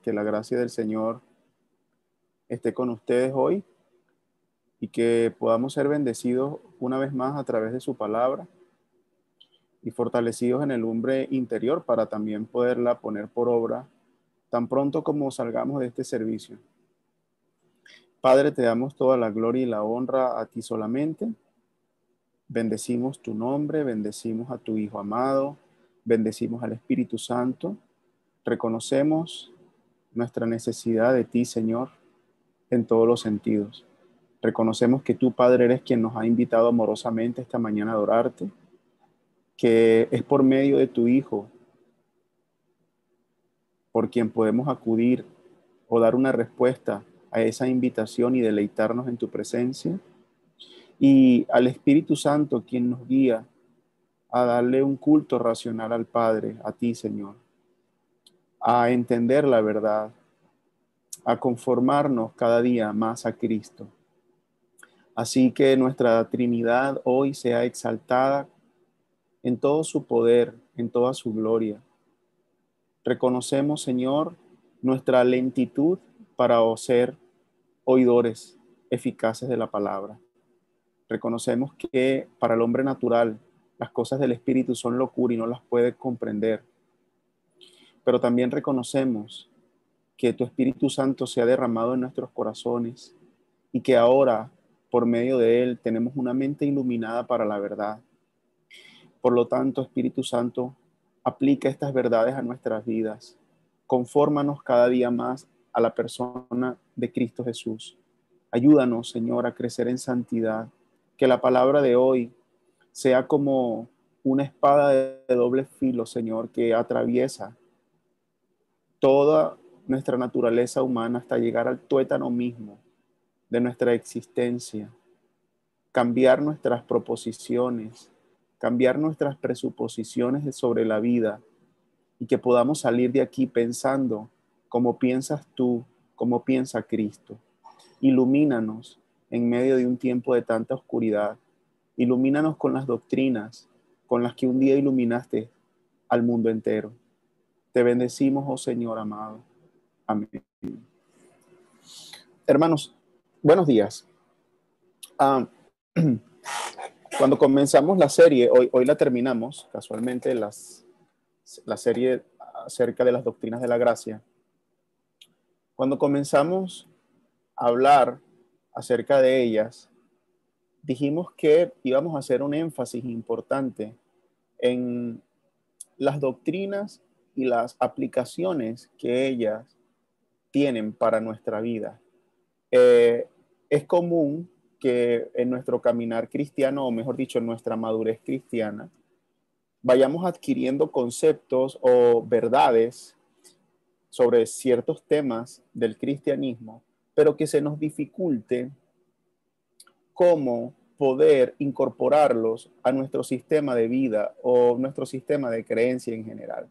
que la gracia del Señor esté con ustedes hoy y que podamos ser bendecidos una vez más a través de su palabra y fortalecidos en el hombre interior para también poderla poner por obra tan pronto como salgamos de este servicio. Padre, te damos toda la gloria y la honra a ti solamente. Bendecimos tu nombre, bendecimos a tu Hijo amado, bendecimos al Espíritu Santo. Reconocemos nuestra necesidad de ti, Señor, en todos los sentidos. Reconocemos que tú, Padre, eres quien nos ha invitado amorosamente esta mañana a adorarte, que es por medio de tu Hijo por quien podemos acudir o dar una respuesta a esa invitación y deleitarnos en tu presencia, y al Espíritu Santo quien nos guía a darle un culto racional al Padre, a ti, Señor, a entender la verdad, a conformarnos cada día más a Cristo. Así que nuestra Trinidad hoy sea exaltada en todo su poder, en toda su gloria. Reconocemos, Señor, nuestra lentitud para ser oidores eficaces de la palabra. Reconocemos que para el hombre natural las cosas del Espíritu son locura y no las puede comprender. Pero también reconocemos que tu Espíritu Santo se ha derramado en nuestros corazones y que ahora, por medio de él, tenemos una mente iluminada para la verdad. Por lo tanto, Espíritu Santo, aplica estas verdades a nuestras vidas. Confórmanos cada día más a la persona de Cristo Jesús. Ayúdanos, Señor, a crecer en santidad. Que la palabra de hoy sea como una espada de doble filo, Señor, que atraviesa toda nuestra naturaleza humana hasta llegar al tuétano mismo de nuestra existencia. Cambiar nuestras proposiciones, cambiar nuestras presuposiciones sobre la vida y que podamos salir de aquí pensando como piensas tú, como piensa Cristo. Ilumínanos en medio de un tiempo de tanta oscuridad. Ilumínanos con las doctrinas con las que un día iluminaste al mundo entero. Te bendecimos, oh Señor amado. Amén. Hermanos, buenos días. Cuando comenzamos la serie, hoy la terminamos, casualmente, la serie acerca de las doctrinas de la gracia. Cuando comenzamos a hablar acerca de ellas, dijimos que íbamos a hacer un énfasis importante en las doctrinas y las aplicaciones que ellas tienen para nuestra vida. Es común que en nuestro caminar cristiano, o mejor dicho, en nuestra madurez cristiana, vayamos adquiriendo conceptos o verdades sobre ciertos temas del cristianismo, pero que se nos dificulte cómo poder incorporarlos a nuestro sistema de vida o nuestro sistema de creencia en general.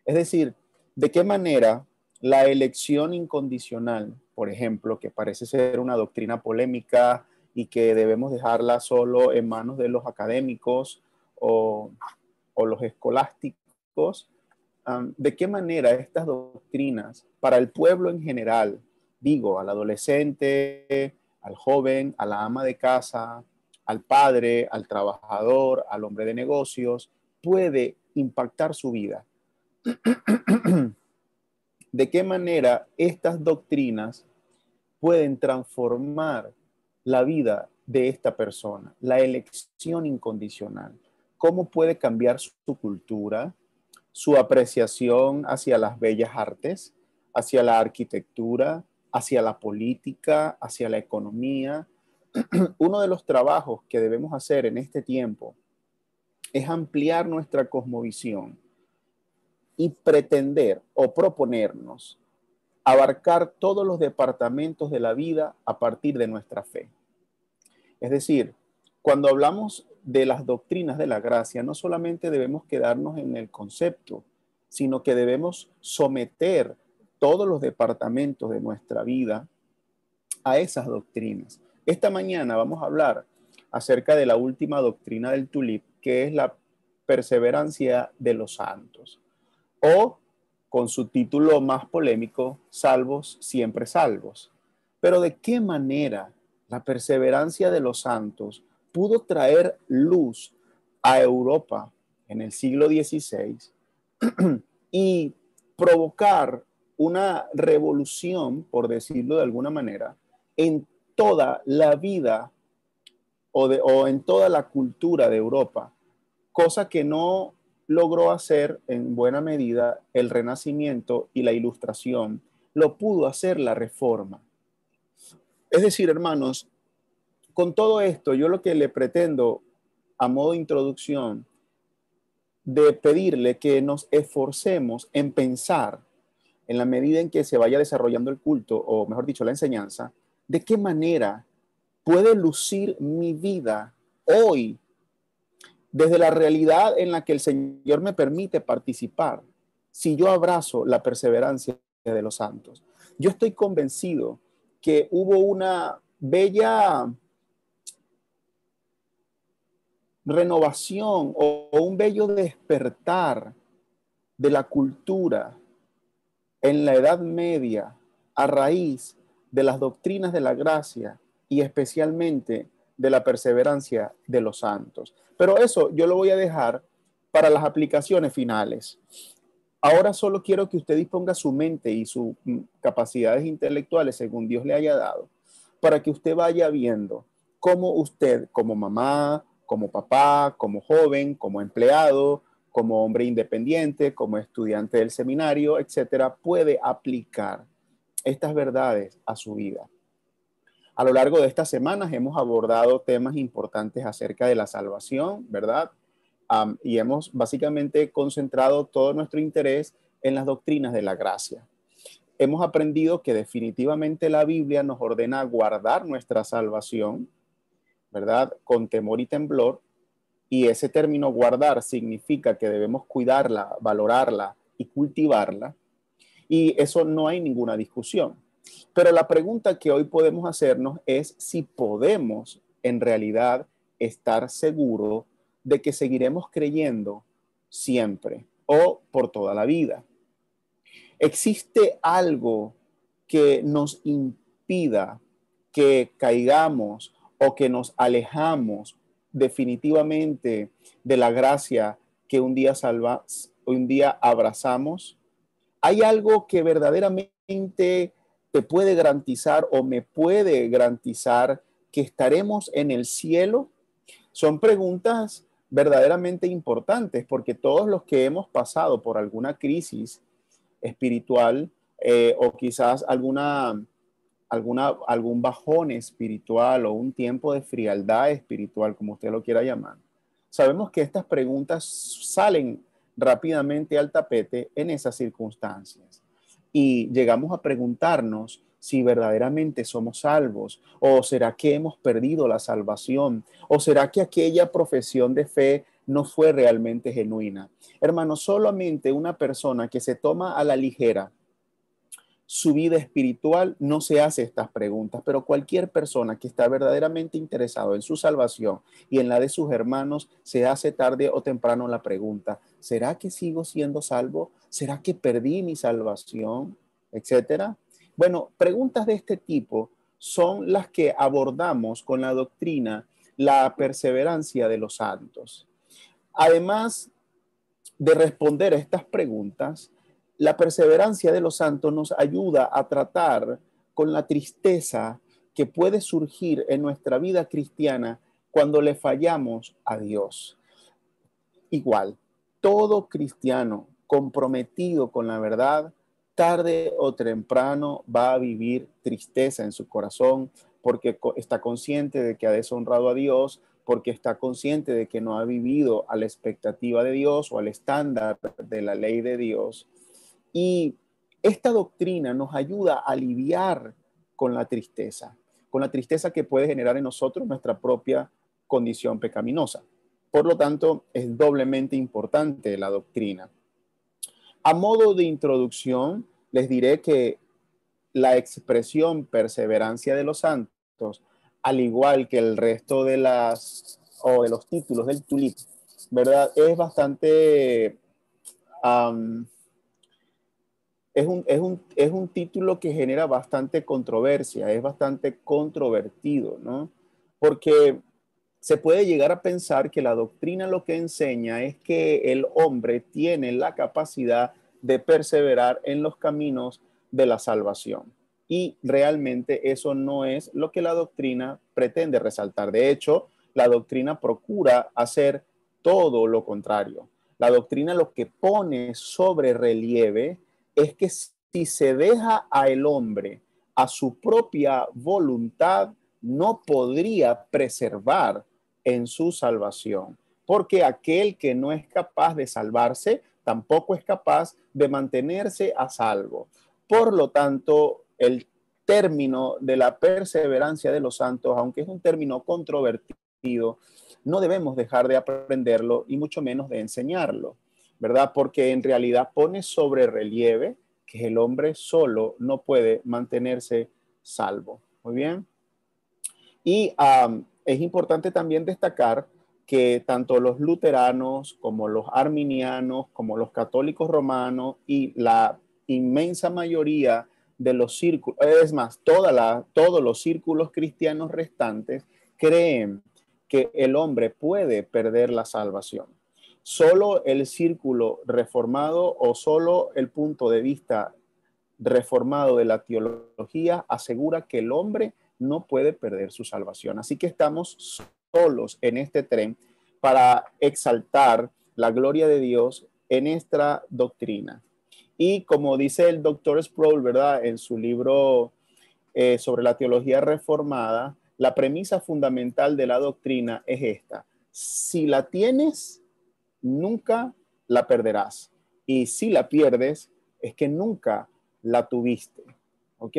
Es decir, de qué manera la elección incondicional, por ejemplo, que parece ser una doctrina polémica y que debemos dejarla solo en manos de los académicos o los escolásticos, de qué manera estas doctrinas para el pueblo en general, digo, al adolescente, al joven, a la ama de casa, al padre, al trabajador, al hombre de negocios, puede impactar su vida. ¿De qué manera estas doctrinas pueden transformar la vida de esta persona? La elección incondicional. ¿Cómo puede cambiar su cultura, su apreciación hacia las bellas artes, hacia la arquitectura, hacia la política, hacia la economía? Uno de los trabajos que debemos hacer en este tiempo es ampliar nuestra cosmovisión y pretender o proponernos abarcar todos los departamentos de la vida a partir de nuestra fe. Es decir, cuando hablamos de las doctrinas de la gracia, no solamente debemos quedarnos en el concepto, sino que debemos someter todos los departamentos de nuestra vida a esas doctrinas. Esta mañana vamos a hablar acerca de la última doctrina del tulip, que es la perseverancia de los santos, o con su título más polémico, Salvos, siempre salvos. Pero ¿de qué manera la perseverancia de los santos pudo traer luz a Europa en el siglo XVI y provocar una revolución, por decirlo de alguna manera, en toda la vida o en toda la cultura de Europa, cosa que no logró hacer en buena medida el Renacimiento y la Ilustración, lo pudo hacer la Reforma. Es decir, hermanos, con todo esto, yo lo que le pretendo a modo de introducción de pedirle que nos esforcemos en pensar en la medida en que se vaya desarrollando el culto, o mejor dicho, la enseñanza, de qué manera puede lucir mi vida hoy desde la realidad en la que el Señor me permite participar, si yo abrazo la perseverancia de los santos. Yo estoy convencido que hubo una bella renovación o un bello despertar de la cultura en la Edad Media a raíz de las doctrinas de la gracia y especialmente de la perseverancia de los santos. Pero eso yo lo voy a dejar para las aplicaciones finales. Ahora solo quiero que usted disponga su mente y sus capacidades intelectuales según Dios le haya dado, para que usted vaya viendo cómo usted, como mamá, como papá, como joven, como empleado, como hombre independiente, como estudiante del seminario, etcétera, puede aplicar estas verdades a su vida. A lo largo de estas semanas hemos abordado temas importantes acerca de la salvación, ¿verdad? Y hemos básicamente concentrado todo nuestro interés en las doctrinas de la gracia. Hemos aprendido que definitivamente la Biblia nos ordena guardar nuestra salvación, ¿verdad? Con temor y temblor. Y ese término guardar significa que debemos cuidarla, valorarla y cultivarla. Y eso no hay ninguna discusión. Pero la pregunta que hoy podemos hacernos es si podemos en realidad estar seguros de que seguiremos creyendo siempre o por toda la vida. ¿Existe algo que nos impida que caigamos o que nos alejamos definitivamente de la gracia que un día abrazamos? ¿Hay algo que verdaderamente te puede garantizar o me puede garantizar que estaremos en el cielo? Son preguntas verdaderamente importantes porque todos los que hemos pasado por alguna crisis espiritual o quizás algún bajón espiritual o un tiempo de frialdad espiritual, como usted lo quiera llamar, sabemos que estas preguntas salen rápidamente al tapete en esas circunstancias. Y llegamos a preguntarnos si verdaderamente somos salvos, o será que hemos perdido la salvación, o será que aquella profesión de fe no fue realmente genuina. Hermano, solamente una persona que se toma a la ligera su vida espiritual no se hace estas preguntas, pero cualquier persona que está verdaderamente interesado en su salvación y en la de sus hermanos se hace tarde o temprano la pregunta: ¿será que sigo siendo salvo? ¿Será que perdí mi salvación? Etcétera. Bueno, preguntas de este tipo son las que abordamos con la doctrina, la perseverancia de los santos. Además de responder a estas preguntas, la perseverancia de los santos nos ayuda a tratar con la tristeza que puede surgir en nuestra vida cristiana cuando le fallamos a Dios. Igual, todo cristiano comprometido con la verdad, tarde o temprano va a vivir tristeza en su corazón porque está consciente de que ha deshonrado a Dios, porque está consciente de que no ha vivido a la expectativa de Dios o al estándar de la ley de Dios. Y esta doctrina nos ayuda a lidiar con la tristeza que puede generar en nosotros nuestra propia condición pecaminosa. Por lo tanto, es doblemente importante la doctrina. A modo de introducción, les diré que la expresión perseverancia de los santos, al igual que el resto de de los títulos del tulip, ¿verdad? Es bastante es un título que genera bastante controversia, es bastante controvertido, ¿no? Porque se puede llegar a pensar que la doctrina lo que enseña es que el hombre tiene la capacidad de perseverar en los caminos de la salvación. Y realmente eso no es lo que la doctrina pretende resaltar. De hecho, la doctrina procura hacer todo lo contrario. La doctrina lo que pone sobre relieve es que si se deja al hombre a su propia voluntad, no podría preservar en su salvación, porque aquel que no es capaz de salvarse, tampoco es capaz de mantenerse a salvo. Por lo tanto, el término de la perseverancia de los santos, aunque es un término controvertido, no debemos dejar de aprenderlo y mucho menos de enseñarlo, ¿verdad? Porque en realidad pone sobre relieve que el hombre solo no puede mantenerse salvo. Muy bien. Y es importante también destacar que tanto los luteranos como los arminianos, como los católicos romanos y la inmensa mayoría de los círculos, es más, todos los círculos cristianos restantes creen que el hombre puede perder la salvación. Solo el círculo reformado o solo el punto de vista reformado de la teología asegura que el hombre no puede perder su salvación. Así que estamos solos en este tren para exaltar la gloria de Dios en esta doctrina. Y como dice el doctor Sproul, ¿verdad? En su libro sobre la teología reformada, la premisa fundamental de la doctrina es esta. Si la tienes, nunca la perderás. Y si la pierdes, es que nunca la tuviste. ¿Ok?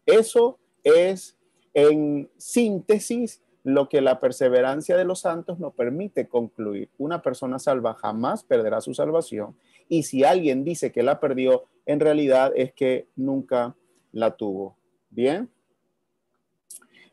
Eso es en síntesis lo que la perseverancia de los santos nos permite concluir. Una persona salva jamás perderá su salvación. Y si alguien dice que la perdió, en realidad es que nunca la tuvo. Bien.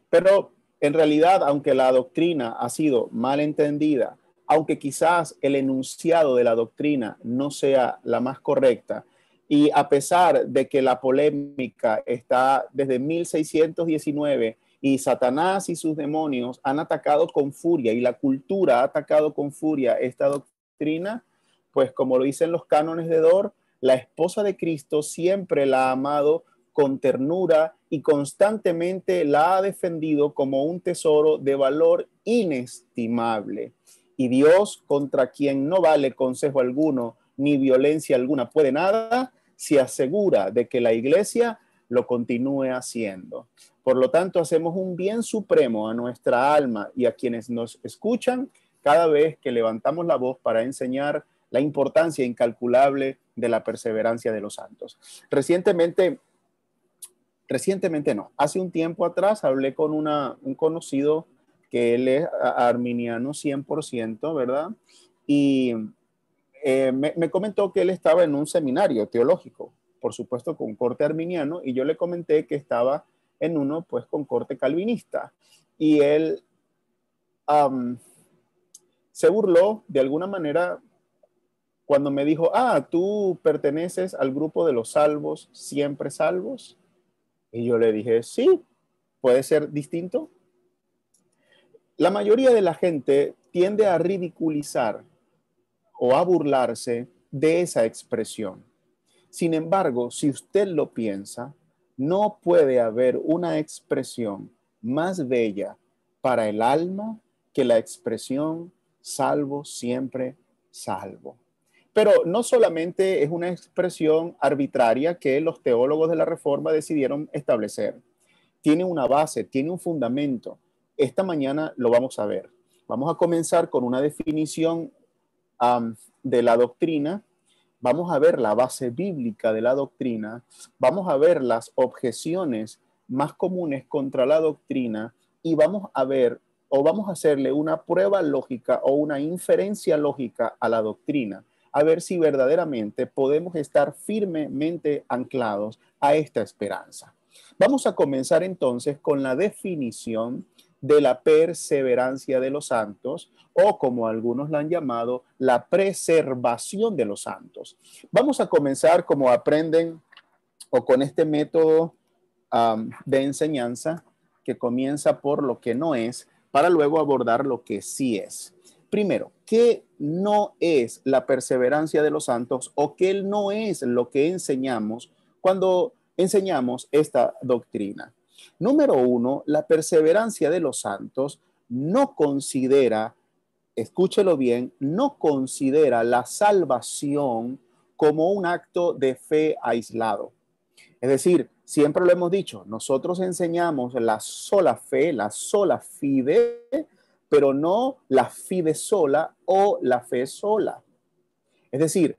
Pero en realidad, aunque la doctrina ha sido mal entendida, aunque quizás el enunciado de la doctrina no sea la más correcta, y a pesar de que la polémica está desde 1619 y Satanás y sus demonios han atacado con furia y la cultura ha atacado con furia esta doctrina, pues como lo dicen los cánones de Dort, la esposa de Cristo siempre la ha amado con ternura y constantemente la ha defendido como un tesoro de valor inestimable. Y Dios, contra quien no vale consejo alguno ni violencia alguna puede nada, se asegura de que la iglesia lo continúe haciendo. Por lo tanto, hacemos un bien supremo a nuestra alma y a quienes nos escuchan cada vez que levantamos la voz para enseñar la importancia incalculable de la perseverancia de los santos. Recientemente no, hace un tiempo atrás hablé con un conocido que él es arminiano 100%, ¿verdad? Y me comentó que él estaba en un seminario teológico, por supuesto con corte arminiano, y yo le comenté que estaba en uno pues con corte calvinista. Y él se burló de alguna manera cuando me dijo, tú perteneces al grupo de los salvos, siempre salvos. Y yo le dije, sí, puede ser distinto. La mayoría de la gente tiende a ridiculizar o a burlarse de esa expresión. Sin embargo, si usted lo piensa, no puede haber una expresión más bella para el alma que la expresión salvo, siempre salvo. Pero no solamente es una expresión arbitraria que los teólogos de la Reforma decidieron establecer. Tiene una base, tiene un fundamento. Esta mañana lo vamos a ver. Vamos a comenzar con una definición de la doctrina. Vamos a ver la base bíblica de la doctrina. Vamos a ver las objeciones más comunes contra la doctrina y vamos a ver o vamos a hacerle una prueba lógica o una inferencia lógica a la doctrina, a ver si verdaderamente podemos estar firmemente anclados a esta esperanza. Vamos a comenzar entonces con la definición de la perseverancia de los santos, o como algunos la han llamado, la preservación de los santos. Vamos a comenzar como aprenden o con este método de enseñanza que comienza por lo que no es para luego abordar lo que sí es. Primero, ¿qué no es la perseverancia de los santos o qué no es lo que enseñamos cuando enseñamos esta doctrina? Número uno, la perseverancia de los santos no considera, escúchelo bien, no considera la salvación como un acto de fe aislado. Es decir, siempre lo hemos dicho, nosotros enseñamos la sola fe, la sola fide, pero no la fide sola o la fe sola. Es decir,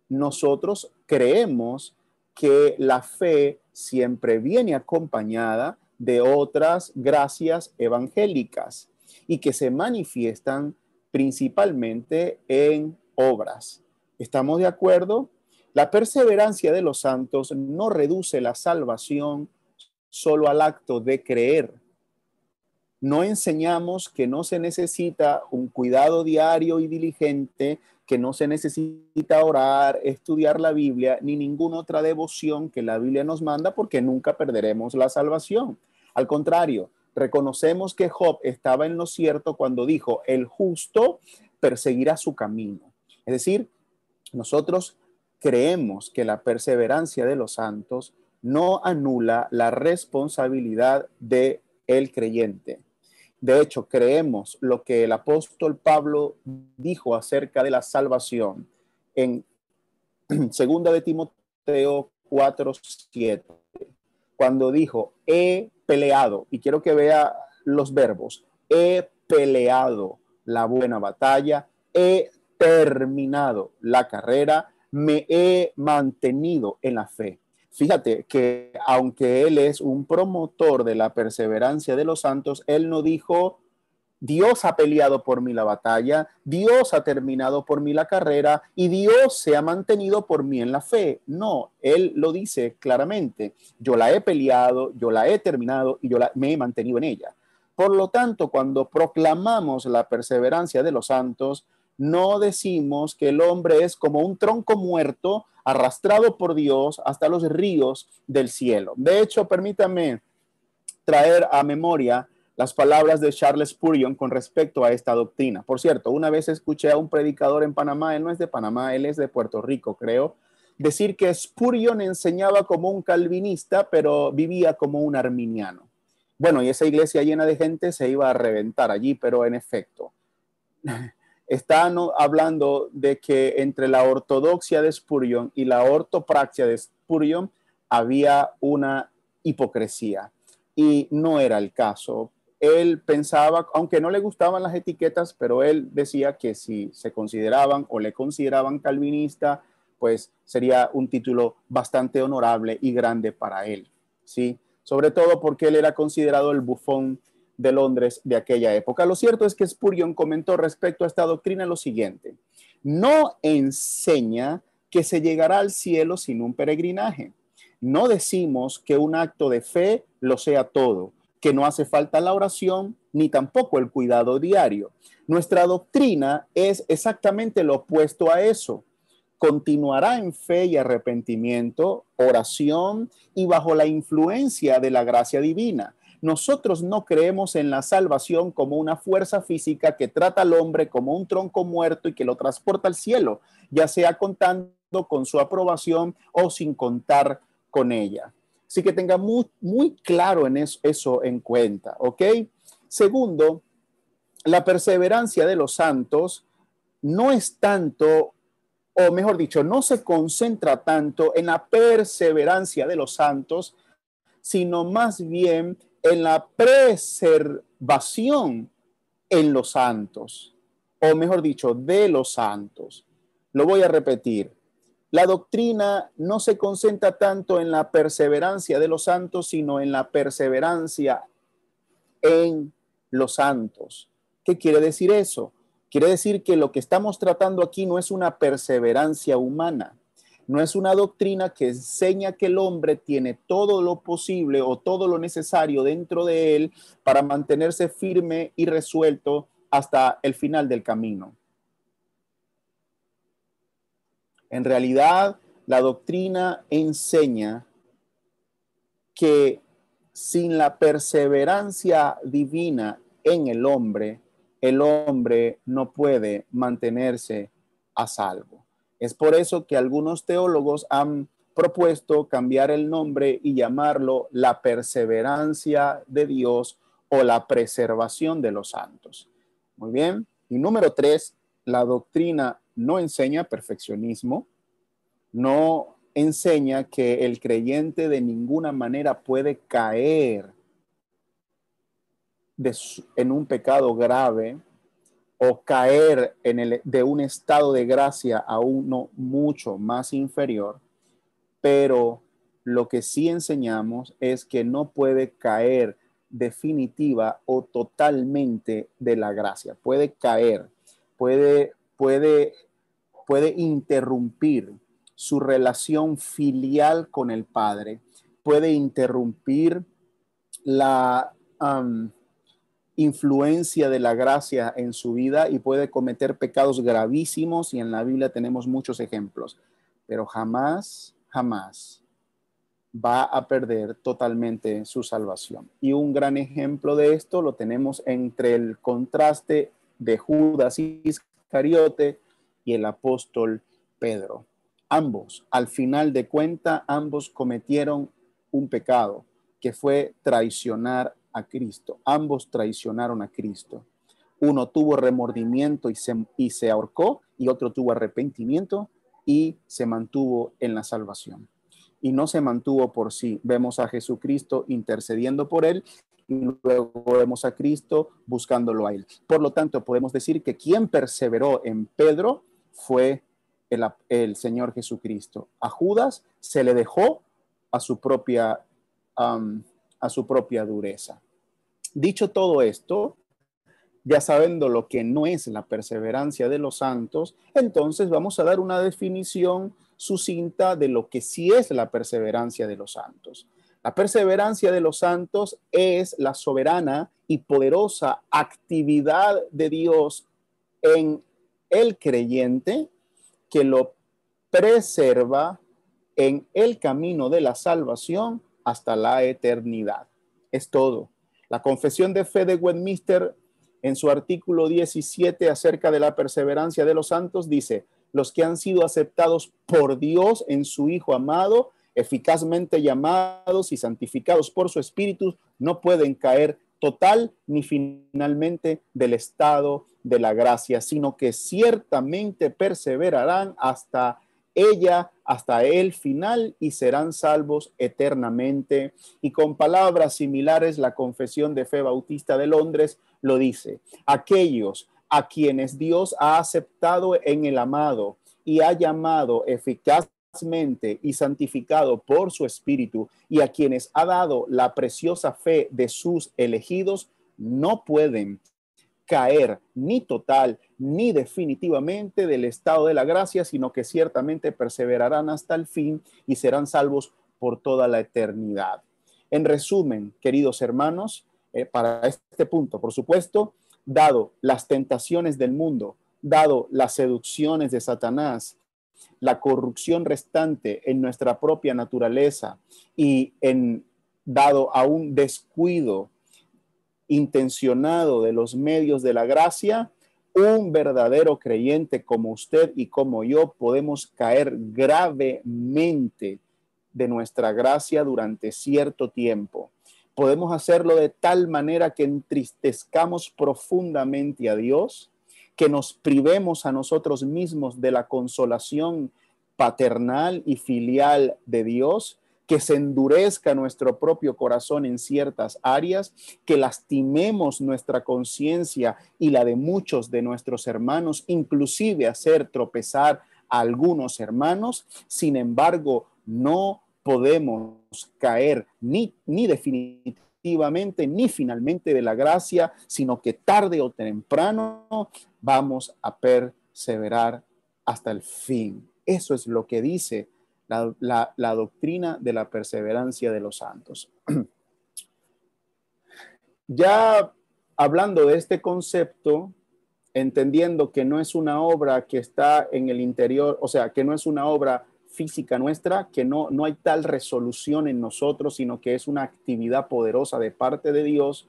nosotros creemos que la fe siempre viene acompañada de otras gracias evangélicas y que se manifiestan principalmente en obras. ¿Estamos de acuerdo? La perseverancia de los santos no reduce la salvación solo al acto de creer. No enseñamos que no se necesita un cuidado diario y diligente, que no se necesita orar, estudiar la Biblia, ni ninguna otra devoción que la Biblia nos manda, porque nunca perderemos la salvación. Al contrario, reconocemos que Job estaba en lo cierto cuando dijo, el justo perseguirá su camino. Es decir, nosotros creemos que la perseverancia de los santos no anula la responsabilidad del creyente. De hecho, creemos lo que el apóstol Pablo dijo acerca de la salvación en 2 de Timoteo 4:7, cuando dijo, he peleado, y quiero que vea los verbos, he peleado la buena batalla, he terminado la carrera, me he mantenido en la fe. Fíjate que aunque él es un promotor de la perseverancia de los santos, él no dijo, Dios ha peleado por mí la batalla, Dios ha terminado por mí la carrera y Dios se ha mantenido por mí en la fe. No, él lo dice claramente, yo la he peleado, yo la he terminado y me he mantenido en ella. Por lo tanto, cuando proclamamos la perseverancia de los santos, no decimos que el hombre es como un tronco muerto arrastrado por Dios hasta los ríos del cielo. De hecho, permítame traer a memoria las palabras de Charles Spurgeon con respecto a esta doctrina. Por cierto, una vez escuché a un predicador en Panamá, él no es de Panamá, él es de Puerto Rico, creo, decir que Spurgeon enseñaba como un calvinista, pero vivía como un arminiano. Bueno, y esa iglesia llena de gente se iba a reventar allí, pero en efecto, están hablando de que entre la ortodoxia de Spurgeon y la ortopraxia de Spurgeon había una hipocresía y no era el caso. Él pensaba, aunque no le gustaban las etiquetas, pero él decía que si se consideraban o le consideraban calvinista, pues sería un título bastante honorable y grande para él, ¿sí? Sobre todo porque él era considerado el bufón de Londres de aquella época. Lo cierto es que Spurgeon comentó respecto a esta doctrina lo siguiente: no enseña que se llegará al cielo sin un peregrinaje. No decimos que un acto de fe lo sea todo, que no hace falta la oración ni tampoco el cuidado diario. Nuestra doctrina es exactamente lo opuesto a eso. Continuará en fe y arrepentimiento, oración y bajo la influencia de la gracia divina. Nosotros no creemos en la salvación como una fuerza física que trata al hombre como un tronco muerto y que lo transporta al cielo, ya sea contando con su aprobación o sin contar con ella. Así que tenga muy claro en eso en cuenta, ¿ok? Segundo, la perseverancia de los santos no es tanto, o mejor dicho, no se concentra tanto en la perseverancia de los santos, sino más bien en la preservación en los santos, o mejor dicho, de los santos. Lo voy a repetir. La doctrina no se concentra tanto en la perseverancia de los santos, sino en la perseverancia en los santos. ¿Qué quiere decir eso? Quiere decir que lo que estamos tratando aquí no es una perseverancia humana, no es una doctrina que enseña que el hombre tiene todo lo posible o todo lo necesario dentro de él para mantenerse firme y resuelto hasta el final del camino. En realidad, la doctrina enseña que sin la perseverancia divina en el hombre no puede mantenerse a salvo. Es por eso que algunos teólogos han propuesto cambiar el nombre y llamarlo la perseverancia de Dios o la preservación de los santos. Muy bien. Y número 3, la doctrina no enseña perfeccionismo, no enseña que el creyente de ninguna manera puede caer en un pecado grave o caer de un estado de gracia a uno mucho más inferior, pero lo que sí enseñamos es que no puede caer definitiva o totalmente de la gracia. Puede caer, puede interrumpir su relación filial con el Padre, puede interrumpir la influencia de la gracia en su vida y puede cometer pecados gravísimos, y en la Biblia tenemos muchos ejemplos, pero jamás va a perder totalmente su salvación. Y un gran ejemplo de esto lo tenemos entre el contraste de Judas Iscariote y el apóstol Pedro. Ambos, al final de cuentas, ambos cometieron un pecado, que fue traicionar a Cristo. Ambos traicionaron a Cristo. Uno tuvo remordimiento y se ahorcó, y otro tuvo arrepentimiento y se mantuvo en la salvación. Y no se mantuvo por sí. Vemos a Jesucristo intercediendo por él y luego vemos a Cristo buscándolo a él. Por lo tanto, podemos decir que quien perseveró en Pedro fue el Señor Jesucristo. A Judas se le dejó a su propia dureza. Dicho todo esto, ya sabiendo lo que no es la perseverancia de los santos, entonces vamos a dar una definición sucinta de lo que sí es la perseverancia de los santos. La perseverancia de los santos es la soberana y poderosa actividad de Dios en el creyente, que lo preserva en el camino de la salvación hasta la eternidad. Es todo. La Confesión de Fe de Westminster, en su artículo 17 acerca de la perseverancia de los santos, dice: los que han sido aceptados por Dios en su Hijo amado, eficazmente llamados y santificados por su Espíritu, no pueden caer total ni finalmente del estado de la gracia, sino que ciertamente perseverarán hasta el final, y serán salvos eternamente. Y con palabras similares, la Confesión de Fe Bautista de Londres lo dice: aquellos a quienes Dios ha aceptado en el amado y ha llamado eficazmente y santificado por su Espíritu, y a quienes ha dado la preciosa fe de sus elegidos, no pueden caer ni total ni definitivamente del estado de la gracia, sino que ciertamente perseverarán hasta el fin y serán salvos por toda la eternidad. En resumen, queridos hermanos, para este punto, por supuesto, dado las tentaciones del mundo, dado las seducciones de Satanás, la corrupción restante en nuestra propia naturaleza y dado a un descuido intencionado de los medios de la gracia, un verdadero creyente como usted y como yo podemos caer gravemente de nuestra gracia durante cierto tiempo. Podemos hacerlo de tal manera que entristezcamos profundamente a Dios, que nos privemos a nosotros mismos de la consolación paternal y filial de Dios, que se endurezca nuestro propio corazón en ciertas áreas, que lastimemos nuestra conciencia y la de muchos de nuestros hermanos, inclusive hacer tropezar a algunos hermanos. Sin embargo, no podemos caer ni definitivamente ni finalmente de la gracia, sino que tarde o temprano vamos a perseverar hasta el fin. Eso es lo que dice la doctrina de la perseverancia de los santos. Ya hablando de este concepto, entendiendo que no es una obra que está en el interior, o sea, que no es una obra física nuestra, que no hay tal resolución en nosotros, sino que es una actividad poderosa de parte de Dios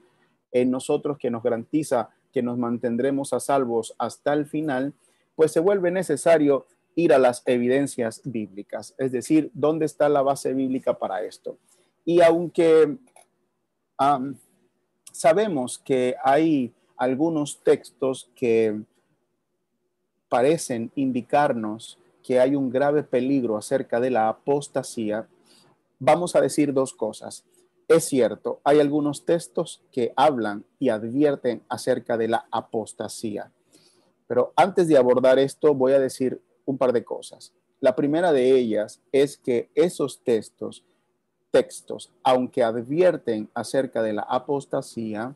en nosotros que nos garantiza que nos mantendremos a salvos hasta el final, pues se vuelve necesario ir a las evidencias bíblicas. Es decir, ¿dónde está la base bíblica para esto? Y aunque sabemos que hay algunos textos que parecen indicarnos que hay un grave peligro acerca de la apostasía, vamos a decir dos cosas. Es cierto, hay algunos textos que hablan y advierten acerca de la apostasía, pero antes de abordar esto voy a decir un par de cosas. La primera de ellas es que esos textos, aunque advierten acerca de la apostasía,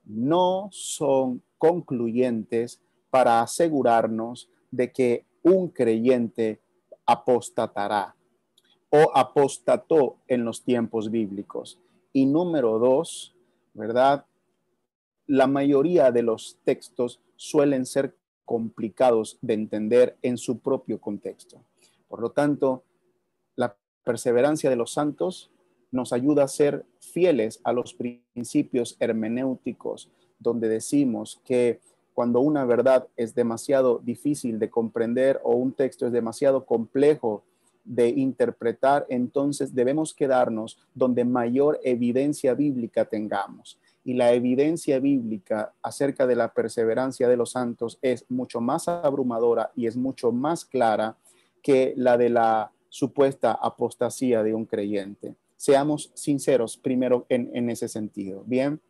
no son concluyentes para asegurarnos de que un creyente apostatará o apostató en los tiempos bíblicos. Y número dos, ¿verdad? La mayoría de los textos suelen ser complicados de entender en su propio contexto. Por lo tanto, la perseverancia de los santos nos ayuda a ser fieles a los principios hermenéuticos, donde decimos que cuando una verdad es demasiado difícil de comprender o un texto es demasiado complejo de interpretar, entonces debemos quedarnos donde mayor evidencia bíblica tengamos. Y la evidencia bíblica acerca de la perseverancia de los santos es mucho más abrumadora y es mucho más clara que la de la supuesta apostasía de un creyente. Seamos sinceros primero en ese sentido. Bien,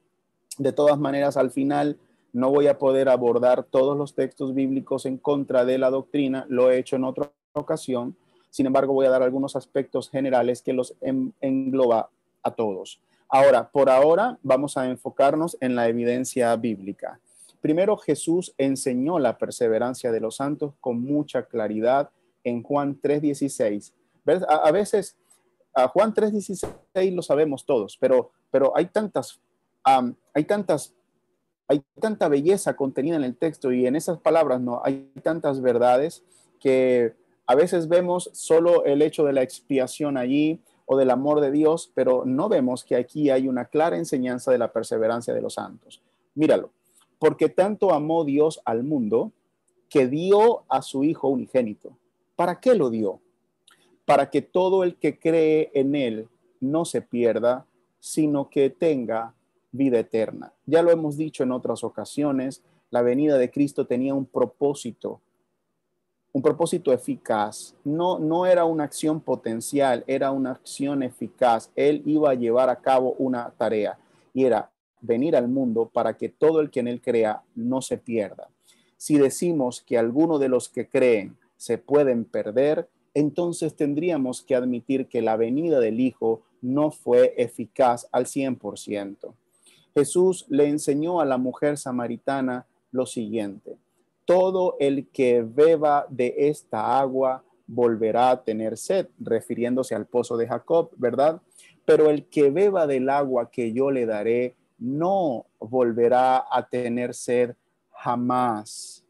de todas maneras, al final no voy a poder abordar todos los textos bíblicos en contra de la doctrina, lo he hecho en otra ocasión. Sin embargo, voy a dar algunos aspectos generales que los engloba a todos. Ahora, por ahora, vamos a enfocarnos en la evidencia bíblica. Primero, Jesús enseñó la perseverancia de los santos con mucha claridad en Juan 3:16. A veces, a Juan 3:16 lo sabemos todos, pero hay tanta belleza contenida en el texto y en esas palabras no hay tantas verdades que a veces vemos solo el hecho de la expiación allí o del amor de Dios, pero no vemos que aquí hay una clara enseñanza de la perseverancia de los santos. Míralo, porque tanto amó Dios al mundo que dio a su Hijo unigénito. ¿Para qué lo dio? Para que todo el que cree en él no se pierda, sino que tenga vida eterna. Ya lo hemos dicho en otras ocasiones, la venida de Cristo tenía un propósito eficaz. No era una acción potencial, era una acción eficaz. Él iba a llevar a cabo una tarea y era venir al mundo para que todo el que en él crea no se pierda. Si decimos que alguno de los que creen se pueden perder, entonces tendríamos que admitir que la venida del Hijo no fue eficaz al 100%. Jesús le enseñó a la mujer samaritana lo siguiente: todo el que beba de esta agua volverá a tener sed, refiriéndose al pozo de Jacob, ¿verdad? Pero el que beba del agua que yo le daré no volverá a tener sed jamás,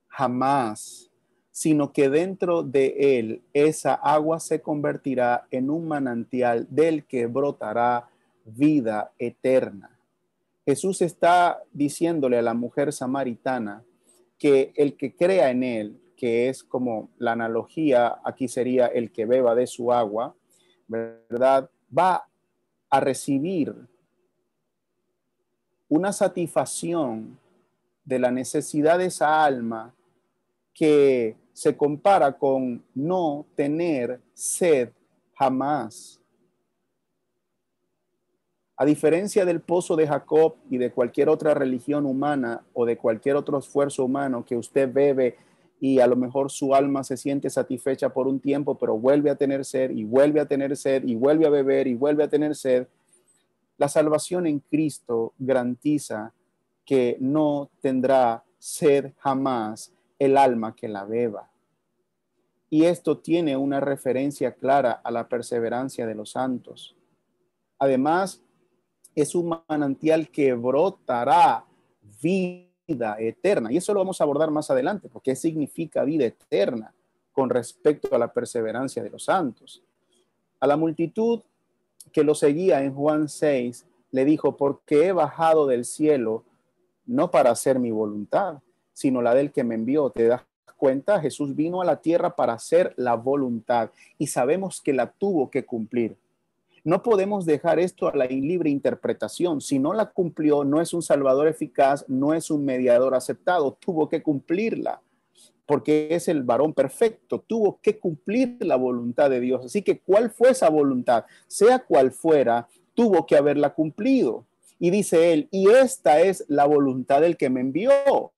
jamás, sino que dentro de él esa agua se convertirá en un manantial del que brotará vida eterna. Jesús está diciéndole a la mujer samaritana que el que crea en él, que es como la analogía, aquí sería el que beba de su agua, ¿verdad? Va a recibir una satisfacción de la necesidad de esa alma que se compara con no tener sed jamás. A diferencia del pozo de Jacob y de cualquier otra religión humana o de cualquier otro esfuerzo humano que usted bebe y a lo mejor su alma se siente satisfecha por un tiempo, pero vuelve a tener sed y vuelve a tener sed y vuelve a beber y vuelve a tener sed, la salvación en Cristo garantiza que no tendrá sed jamás el alma que la beba. Y esto tiene una referencia clara a la perseverancia de los santos. Además, es un manantial que brotará vida eterna. Y eso lo vamos a abordar más adelante, porque ¿qué significa vida eterna? con respecto a la perseverancia de los santos. A la multitud que lo seguía en Juan 6, le dijo, porque he bajado del cielo no para hacer mi voluntad, sino la del que me envió. ¿Te das cuenta? Jesús vino a la tierra para hacer la voluntad y sabemos que la tuvo que cumplir. No podemos dejar esto a la libre interpretación. Si no la cumplió, no es un salvador eficaz, no es un mediador aceptado. Tuvo que cumplirla porque es el varón perfecto. Tuvo que cumplir la voluntad de Dios. Así que, ¿cuál fue esa voluntad? Sea cual fuera, tuvo que haberla cumplido. Y dice él, y esta es la voluntad del que me envió.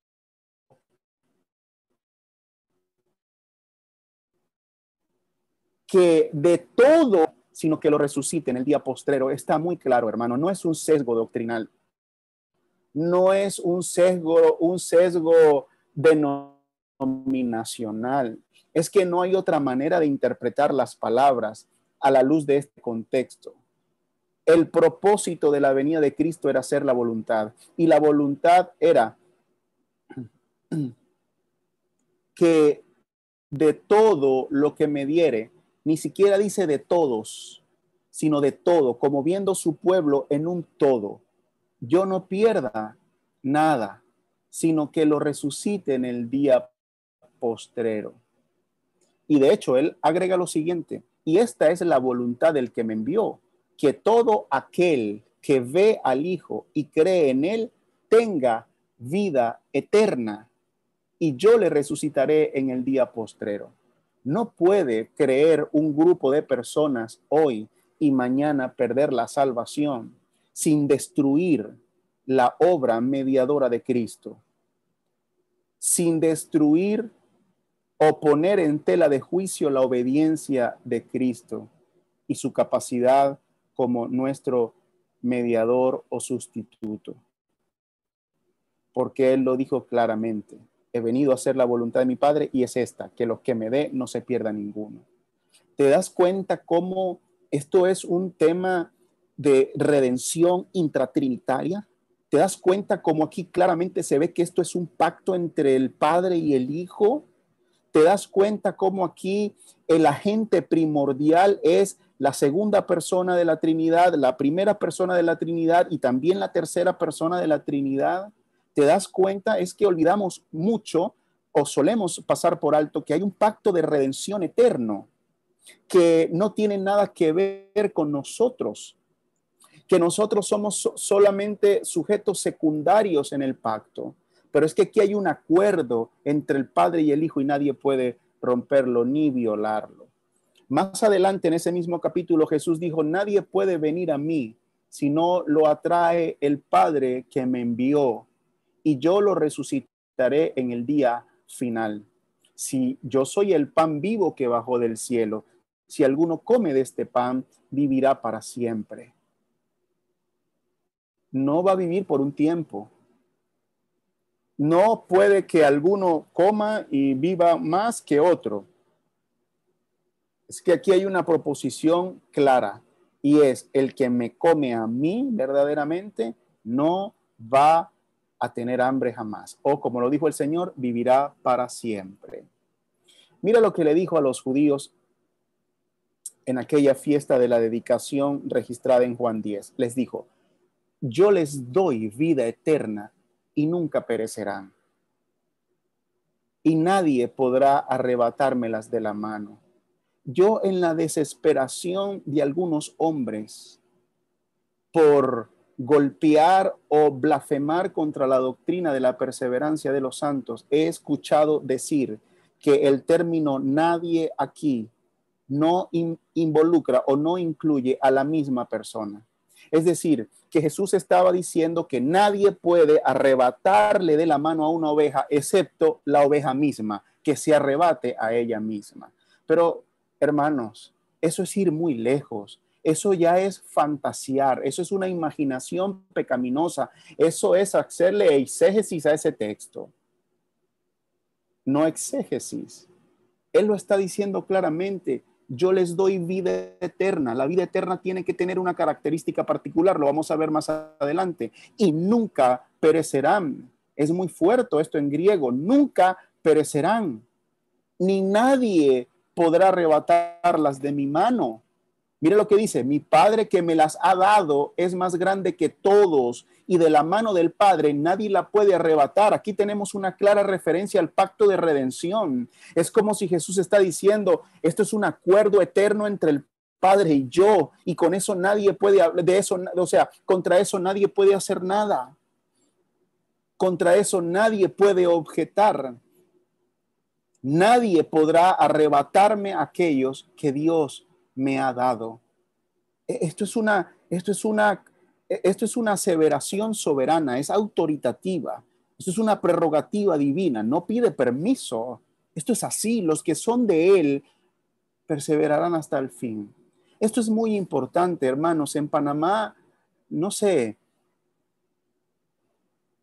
Que de todo, sino que lo resucite en el día postrero. Está muy claro, hermano. No es un sesgo doctrinal. No es un sesgo denominacional. Es que no hay otra manera de interpretar las palabras a la luz de este contexto. El propósito de la venida de Cristo era hacer la voluntad. Y la voluntad era que de todo lo que me diere, ni siquiera dice de todos, sino de todo, como viendo su pueblo en un todo, yo no pierda nada, sino que lo resucite en el día postrero. Y de hecho, él agrega lo siguiente, y esta es la voluntad del que me envió, que todo aquel que ve al Hijo y cree en él tenga vida eterna, y yo le resucitaré en el día postrero. No puede creer un grupo de personas hoy y mañana perder la salvación sin destruir la obra mediadora de Cristo, sin destruir o poner en tela de juicio la obediencia de Cristo y su capacidad como nuestro mediador o sustituto. Porque Él lo dijo claramente. He venido a hacer la voluntad de mi Padre y es esta, que los que me dé no se pierda ninguno. ¿Te das cuenta cómo esto es un tema de redención intratrinitaria? ¿Te das cuenta cómo aquí claramente se ve que esto es un pacto entre el Padre y el Hijo? ¿Te das cuenta cómo aquí el agente primordial es la segunda persona de la Trinidad, la primera persona de la Trinidad y también la tercera persona de la Trinidad? ¿Te das cuenta? Es que olvidamos mucho o solemos pasar por alto que hay un pacto de redención eterno que no tiene nada que ver con nosotros, que nosotros somos solamente sujetos secundarios en el pacto. Pero es que aquí hay un acuerdo entre el Padre y el Hijo y nadie puede romperlo ni violarlo. Más adelante en ese mismo capítulo Jesús dijo, nadie puede venir a mí si no lo atrae el Padre que me envió y yo lo resucitaré en el día final. Si yo soy el pan vivo que bajó del cielo, si alguno come de este pan, vivirá para siempre. No va a vivir por un tiempo. No puede que alguno coma y viva más que otro. Es que aquí hay una proposición clara y es el que me come a mí verdaderamente no va a tener hambre jamás. O como lo dijo el Señor, vivirá para siempre. Mira lo que le dijo a los judíos en aquella fiesta de la dedicación registrada en Juan 10. Les dijo, yo les doy vida eterna y nunca perecerán. Y nadie podrá arrebatármelas de la mano. Yo en la desesperación de algunos hombres por golpear o blasfemar contra la doctrina de la perseverancia de los santos, he escuchado decir que el término nadie aquí no involucra o no incluye a la misma persona. Es decir, que Jesús estaba diciendo que nadie puede arrebatarle de la mano a una oveja, excepto la oveja misma, que se arrebate a ella misma. Pero, hermanos, eso es ir muy lejos. Eso ya es fantasear, eso es una imaginación pecaminosa, eso es hacerle exégesis a ese texto. No exégesis. Él lo está diciendo claramente. Yo les doy vida eterna. La vida eterna tiene que tener una característica particular, lo vamos a ver más adelante. Y nunca perecerán. Es muy fuerte esto en griego, nunca perecerán. ni nadie podrá arrebatarlas de mi mano. Mire lo que dice, mi Padre que me las ha dado es más grande que todos y de la mano del Padre nadie la puede arrebatar. Aquí tenemos una clara referencia al pacto de redención. Es como si Jesús está diciendo, esto es un acuerdo eterno entre el Padre y yo, y con eso nadie puede hablar de eso, o sea, contra eso nadie puede hacer nada. Contra eso nadie puede objetar. Nadie podrá arrebatarme aquellos que Dios me ha dado. Esto es una aseveración soberana, es autoritativa. Esto es una prerrogativa divina, no pide permiso. Esto es así, los que son de Él perseverarán hasta el fin. Esto es muy importante, hermanos. En Panamá, no sé,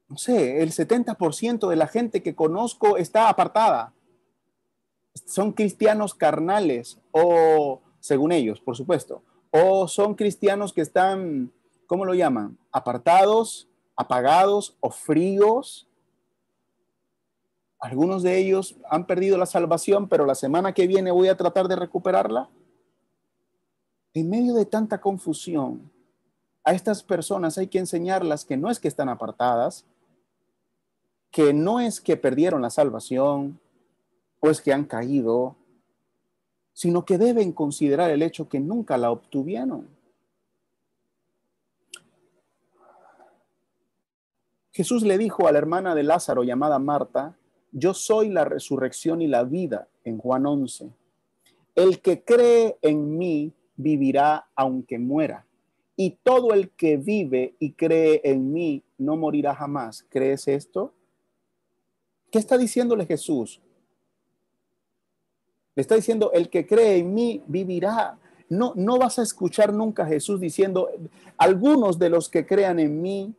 el 70% de la gente que conozco está apartada. Son cristianos carnales o, según ellos, por supuesto, o son cristianos que están, ¿cómo lo llaman? Apartados, apagados o fríos. Algunos de ellos han perdido la salvación, pero la semana que viene voy a tratar de recuperarla. En medio de tanta confusión, a estas personas hay que enseñarlas que no es que están apartadas, que no es que perdieron la salvación o es que han caído, sino que deben considerar el hecho que nunca la obtuvieron. Jesús le dijo a la hermana de Lázaro llamada Marta, yo soy la resurrección y la vida, en Juan 11. El que cree en mí vivirá aunque muera. Y todo el que vive y cree en mí no morirá jamás. ¿Crees esto? ¿Qué está diciéndole Jesús? Le está diciendo, el que cree en mí vivirá. No vas a escuchar nunca a Jesús diciendo, algunos de los que crean en mí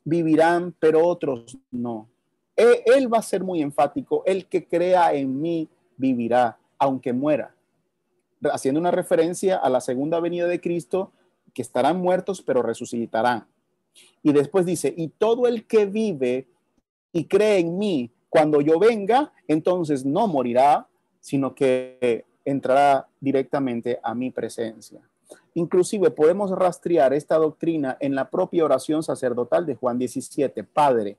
vivirán, pero otros no. Él va a ser muy enfático, el que crea en mí vivirá, aunque muera. Haciendo una referencia a la segunda venida de Cristo, que estarán muertos, pero resucitarán. Y después dice, y todo el que vive y cree en mí, cuando yo venga, entonces no morirá, sino que entrará directamente a mi presencia. Inclusive podemos rastrear esta doctrina en la propia oración sacerdotal de Juan 17. Padre,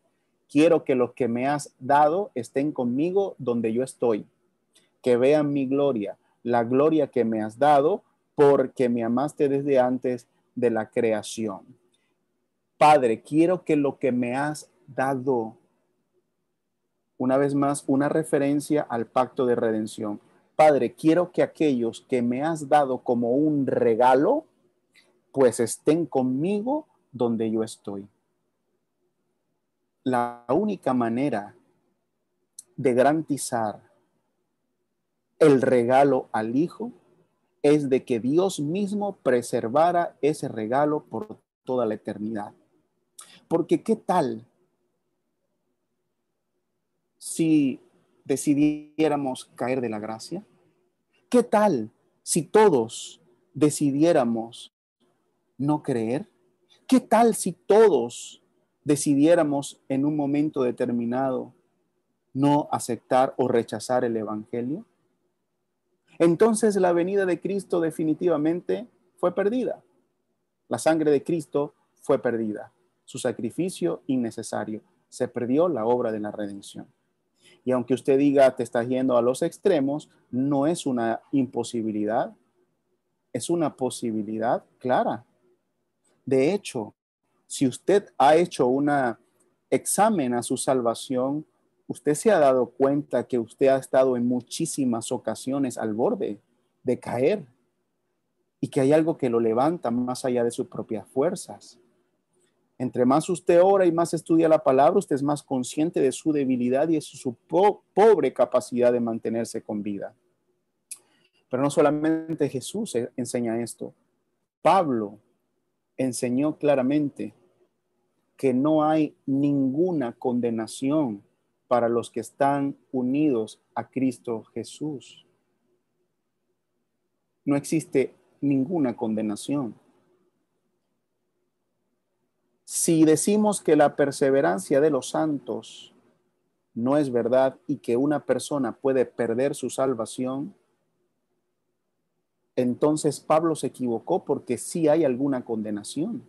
quiero que los que me has dado estén conmigo donde yo estoy, que vean mi gloria, la gloria que me has dado, porque me amaste desde antes de la creación. Padre, quiero que lo que me has dado, una vez más, una referencia al pacto de redención. Padre, quiero que aquellos que me has dado como un regalo, pues estén conmigo donde yo estoy. La única manera de garantizar el regalo al Hijo es de que Dios mismo preservara ese regalo por toda la eternidad. Porque ¿qué tal si decidiéramos caer de la gracia? ¿Qué tal si todos decidiéramos no creer? ¿Qué tal si todos decidiéramos en un momento determinado no aceptar o rechazar el Evangelio? Entonces la venida de Cristo definitivamente fue perdida. La sangre de Cristo fue perdida. Su sacrificio innecesario. Se perdió la obra de la redención. Y aunque usted diga te estás yendo a los extremos, no es una imposibilidad, es una posibilidad clara. De hecho, si usted ha hecho un examen a su salvación, usted se ha dado cuenta que usted ha estado en muchísimas ocasiones al borde de caer y que hay algo que lo levanta más allá de sus propias fuerzas. Entre más usted ora y más estudia la palabra, usted es más consciente de su debilidad y de su pobre capacidad de mantenerse con vida. Pero no solamente Jesús enseña esto. Pablo enseñó claramente que no hay ninguna condenación para los que están unidos a Cristo Jesús. No existe ninguna condenación. Si decimos que la perseverancia de los santos no es verdad y que una persona puede perder su salvación, entonces Pablo se equivocó, porque sí hay alguna condenación.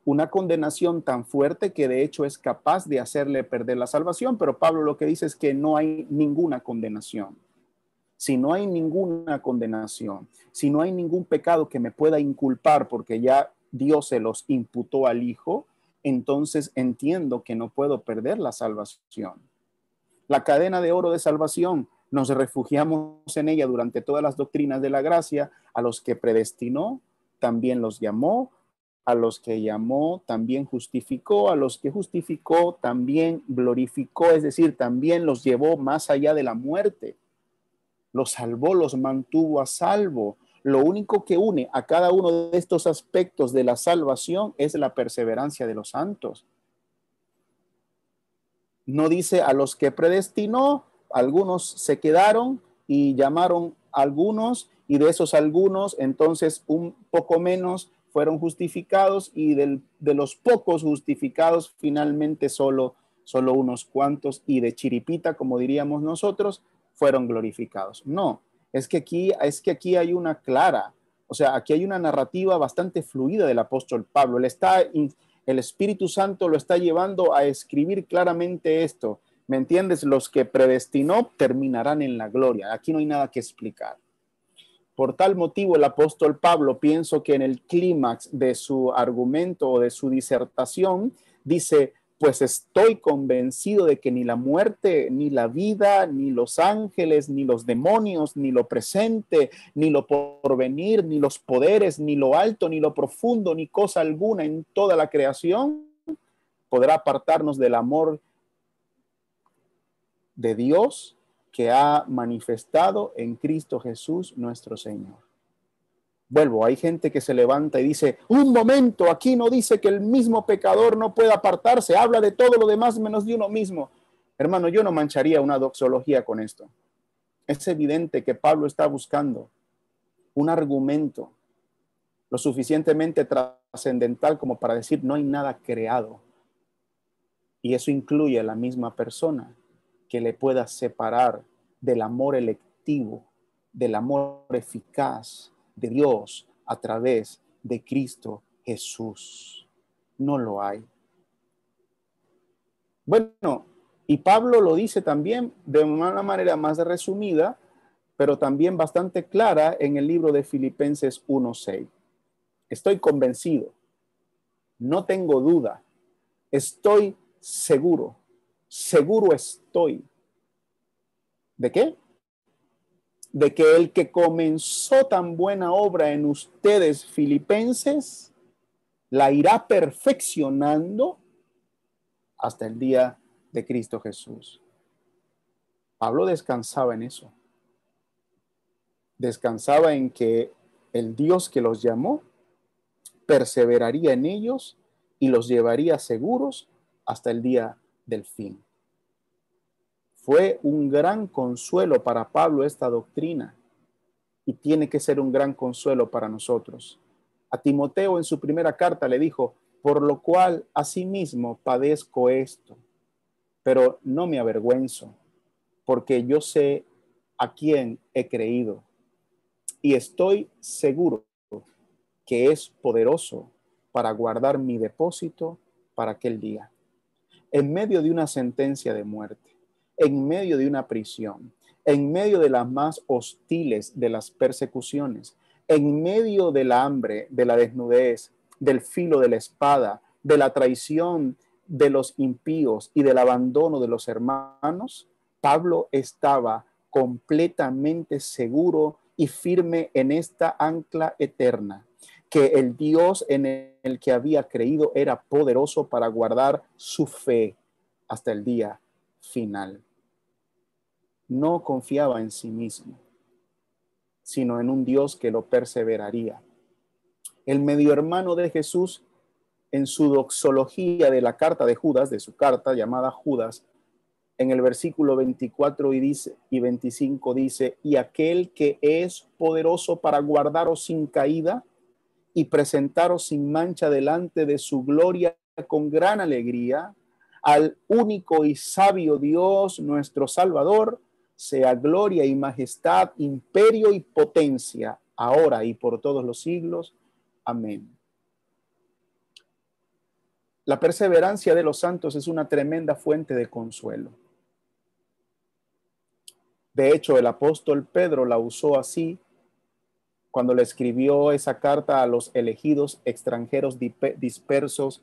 Una condenación tan fuerte que de hecho es capaz de hacerle perder la salvación, pero Pablo lo que dice es que no hay ninguna condenación. Si no hay ninguna condenación, si no hay ningún pecado que me pueda inculpar porque ya Dios se los imputó al Hijo, entonces entiendo que no puedo perder la salvación. La cadena de oro de salvación, nos refugiamos en ella durante todas las doctrinas de la gracia. A los que predestinó, también los llamó; a los que llamó, también justificó; a los que justificó, también glorificó, es decir, también los llevó más allá de la muerte. Los salvó, los mantuvo a salvo. Lo único que une a cada uno de estos aspectos de la salvación es la perseverancia de los santos. No dice a los que predestinó, algunos se quedaron y llamaron a algunos, y de esos algunos, entonces un poco menos fueron justificados, y de los pocos justificados, finalmente solo unos cuantos, y de chiripita, como diríamos nosotros, fueron glorificados. No, es que aquí hay una clara, o sea, aquí hay una narrativa bastante fluida del apóstol Pablo. El Espíritu Santo lo está llevando a escribir claramente esto. ¿Me entiendes? Los que predestinó terminarán en la gloria. Aquí no hay nada que explicar. Por tal motivo, el apóstol Pablo, pienso que en el clímax de su argumento o de su disertación, dice: pues estoy convencido de que ni la muerte, ni la vida, ni los ángeles, ni los demonios, ni lo presente, ni lo porvenir, ni los poderes, ni lo alto, ni lo profundo, ni cosa alguna en toda la creación podrá apartarnos del amor de Dios que ha manifestado en Cristo Jesús nuestro Señor. Vuelvo, hay gente que se levanta y dice: un momento, aquí no dice que el mismo pecador no pueda apartarse, habla de todo lo demás menos de uno mismo. Hermano, yo no mancharía una doxología con esto. Es evidente que Pablo está buscando un argumento lo suficientemente trascendental como para decir: no hay nada creado. Y eso incluye a la misma persona que le pueda separar del amor electivo, del amor eficaz de Dios a través de Cristo Jesús. No lo hay. Bueno, y Pablo lo dice también de una manera más resumida, pero también bastante clara en el libro de Filipenses 1:6. Estoy convencido, no tengo duda, estoy seguro estoy. ¿De qué? De que el que comenzó tan buena obra en ustedes, filipenses, la irá perfeccionando hasta el día de Cristo Jesús. Pablo descansaba en eso. Descansaba en que el Dios que los llamó perseveraría en ellos y los llevaría seguros hasta el día del fin. Fue un gran consuelo para Pablo esta doctrina, y tiene que ser un gran consuelo para nosotros. A Timoteo en su primera carta le dijo: por lo cual asimismo padezco esto, pero no me avergüenzo, porque yo sé a quién he creído y estoy seguro que es poderoso para guardar mi depósito para aquel día. En medio de una sentencia de muerte, en medio de una prisión, en medio de las más hostiles de las persecuciones, en medio del hambre, de la desnudez, del filo de la espada, de la traición de los impíos y del abandono de los hermanos, Pablo estaba completamente seguro y firme en esta ancla eterna, que el Dios en el que había creído era poderoso para guardar su fe hasta el día final. No confiaba en sí mismo, sino en un Dios que lo perseveraría. El medio hermano de Jesús, en su doxología de la carta de Judas, de su carta llamada Judas, en el versículo 24 y 25 dice: y aquel que es poderoso para guardaros sin caída y presentaros sin mancha delante de su gloria con gran alegría, al único y sabio Dios, nuestro Salvador, sea gloria y majestad, imperio y potencia, ahora y por todos los siglos. Amén. La perseverancia de los santos es una tremenda fuente de consuelo. De hecho, el apóstol Pedro la usó así cuando le escribió esa carta a los elegidos extranjeros dispersos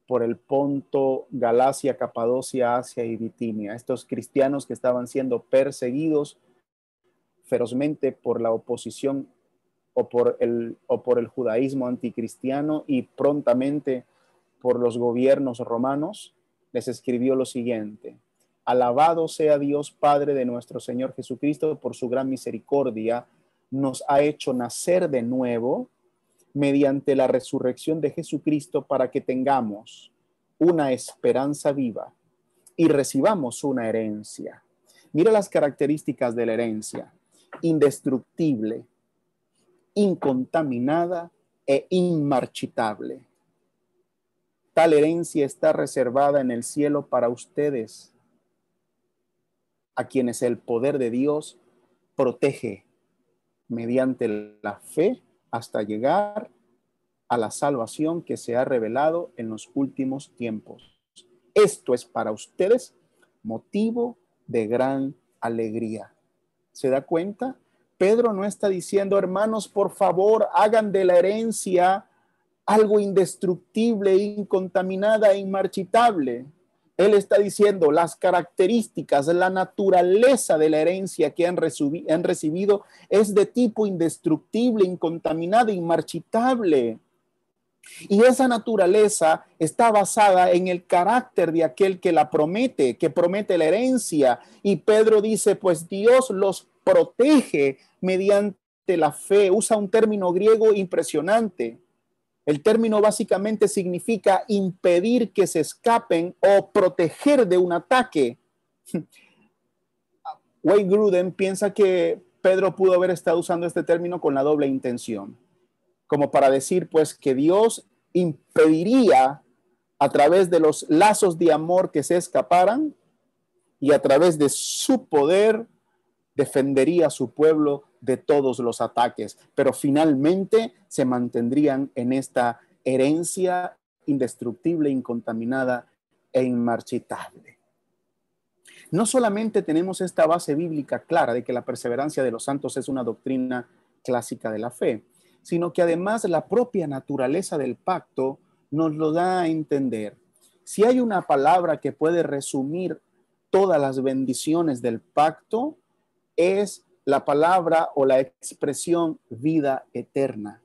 por el Ponto, Galacia, Capadocia, Asia y Bitinia. Estos cristianos que estaban siendo perseguidos ferozmente por la oposición o por el judaísmo anticristiano y prontamente por los gobiernos romanos, les escribió lo siguiente: alabado sea Dios Padre de nuestro Señor Jesucristo, por su gran misericordia nos ha hecho nacer de nuevo mediante la resurrección de Jesucristo para que tengamos una esperanza viva y recibamos una herencia. Mira las características de la herencia: indestructible, incontaminada e inmarchitable. Tal herencia está reservada en el cielo para ustedes, a quienes el poder de Dios protege mediante la fe hasta llegar a la salvación que se ha revelado en los últimos tiempos. Esto es para ustedes motivo de gran alegría. ¿Se da cuenta? Pedro no está diciendo, hermanos, por favor, hagan de la herencia algo indestructible, incontaminada e inmarchitable. Él está diciendo las características, la naturaleza de la herencia que han recibido es de tipo indestructible, incontaminada, inmarchitable. Y esa naturaleza está basada en el carácter de aquel que la promete, que promete la herencia. Y Pedro dice, pues Dios los protege mediante la fe. Usa un término griego impresionante. El término básicamente significa impedir que se escapen o proteger de un ataque. Wayne Grudem piensa que Pedro pudo haber estado usando este término con la doble intención, como para decir pues que Dios impediría a través de los lazos de amor que se escaparan y a través de su poder defendería a su pueblo de todos los ataques, pero finalmente se mantendrían en esta herencia indestructible, incontaminada e inmarchitable. No solamente tenemos esta base bíblica clara de que la perseverancia de los santos es una doctrina clásica de la fe, sino que además la propia naturaleza del pacto nos lo da a entender. Si hay una palabra que puede resumir todas las bendiciones del pacto, es la palabra o la expresión vida eterna.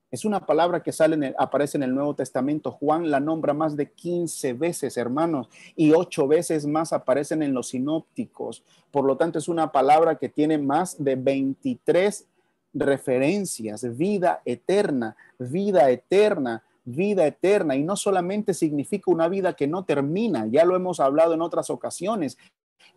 Es una palabra que aparece en el Nuevo Testamento. Juan la nombra más de 15 veces, hermanos, y 8 veces más aparecen en los sinópticos. Por lo tanto, es una palabra que tiene más de 23 referencias. Vida eterna, vida eterna, vida eterna. Y no solamente significa una vida que no termina, ya lo hemos hablado en otras ocasiones,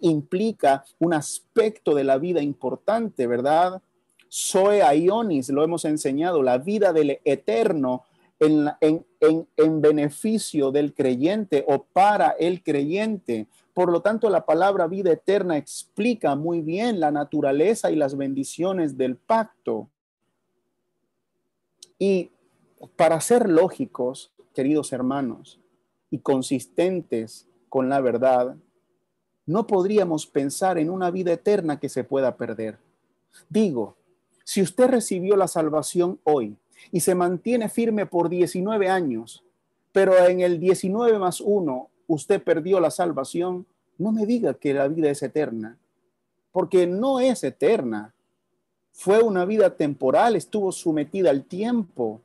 implica un aspecto de la vida importante, ¿verdad? Zoe aionis, lo hemos enseñado, la vida del eterno en beneficio del creyente o para el creyente. Por lo tanto, la palabra vida eterna explica muy bien la naturaleza y las bendiciones del pacto. Y para ser lógicos, queridos hermanos, y consistentes con la verdad, no podríamos pensar en una vida eterna que se pueda perder. Digo, si usted recibió la salvación hoy y se mantiene firme por 19 años, pero en el 19 más 1 usted perdió la salvación, no me diga que la vida es eterna, porque no es eterna. Fue una vida temporal, estuvo sometida al tiempo,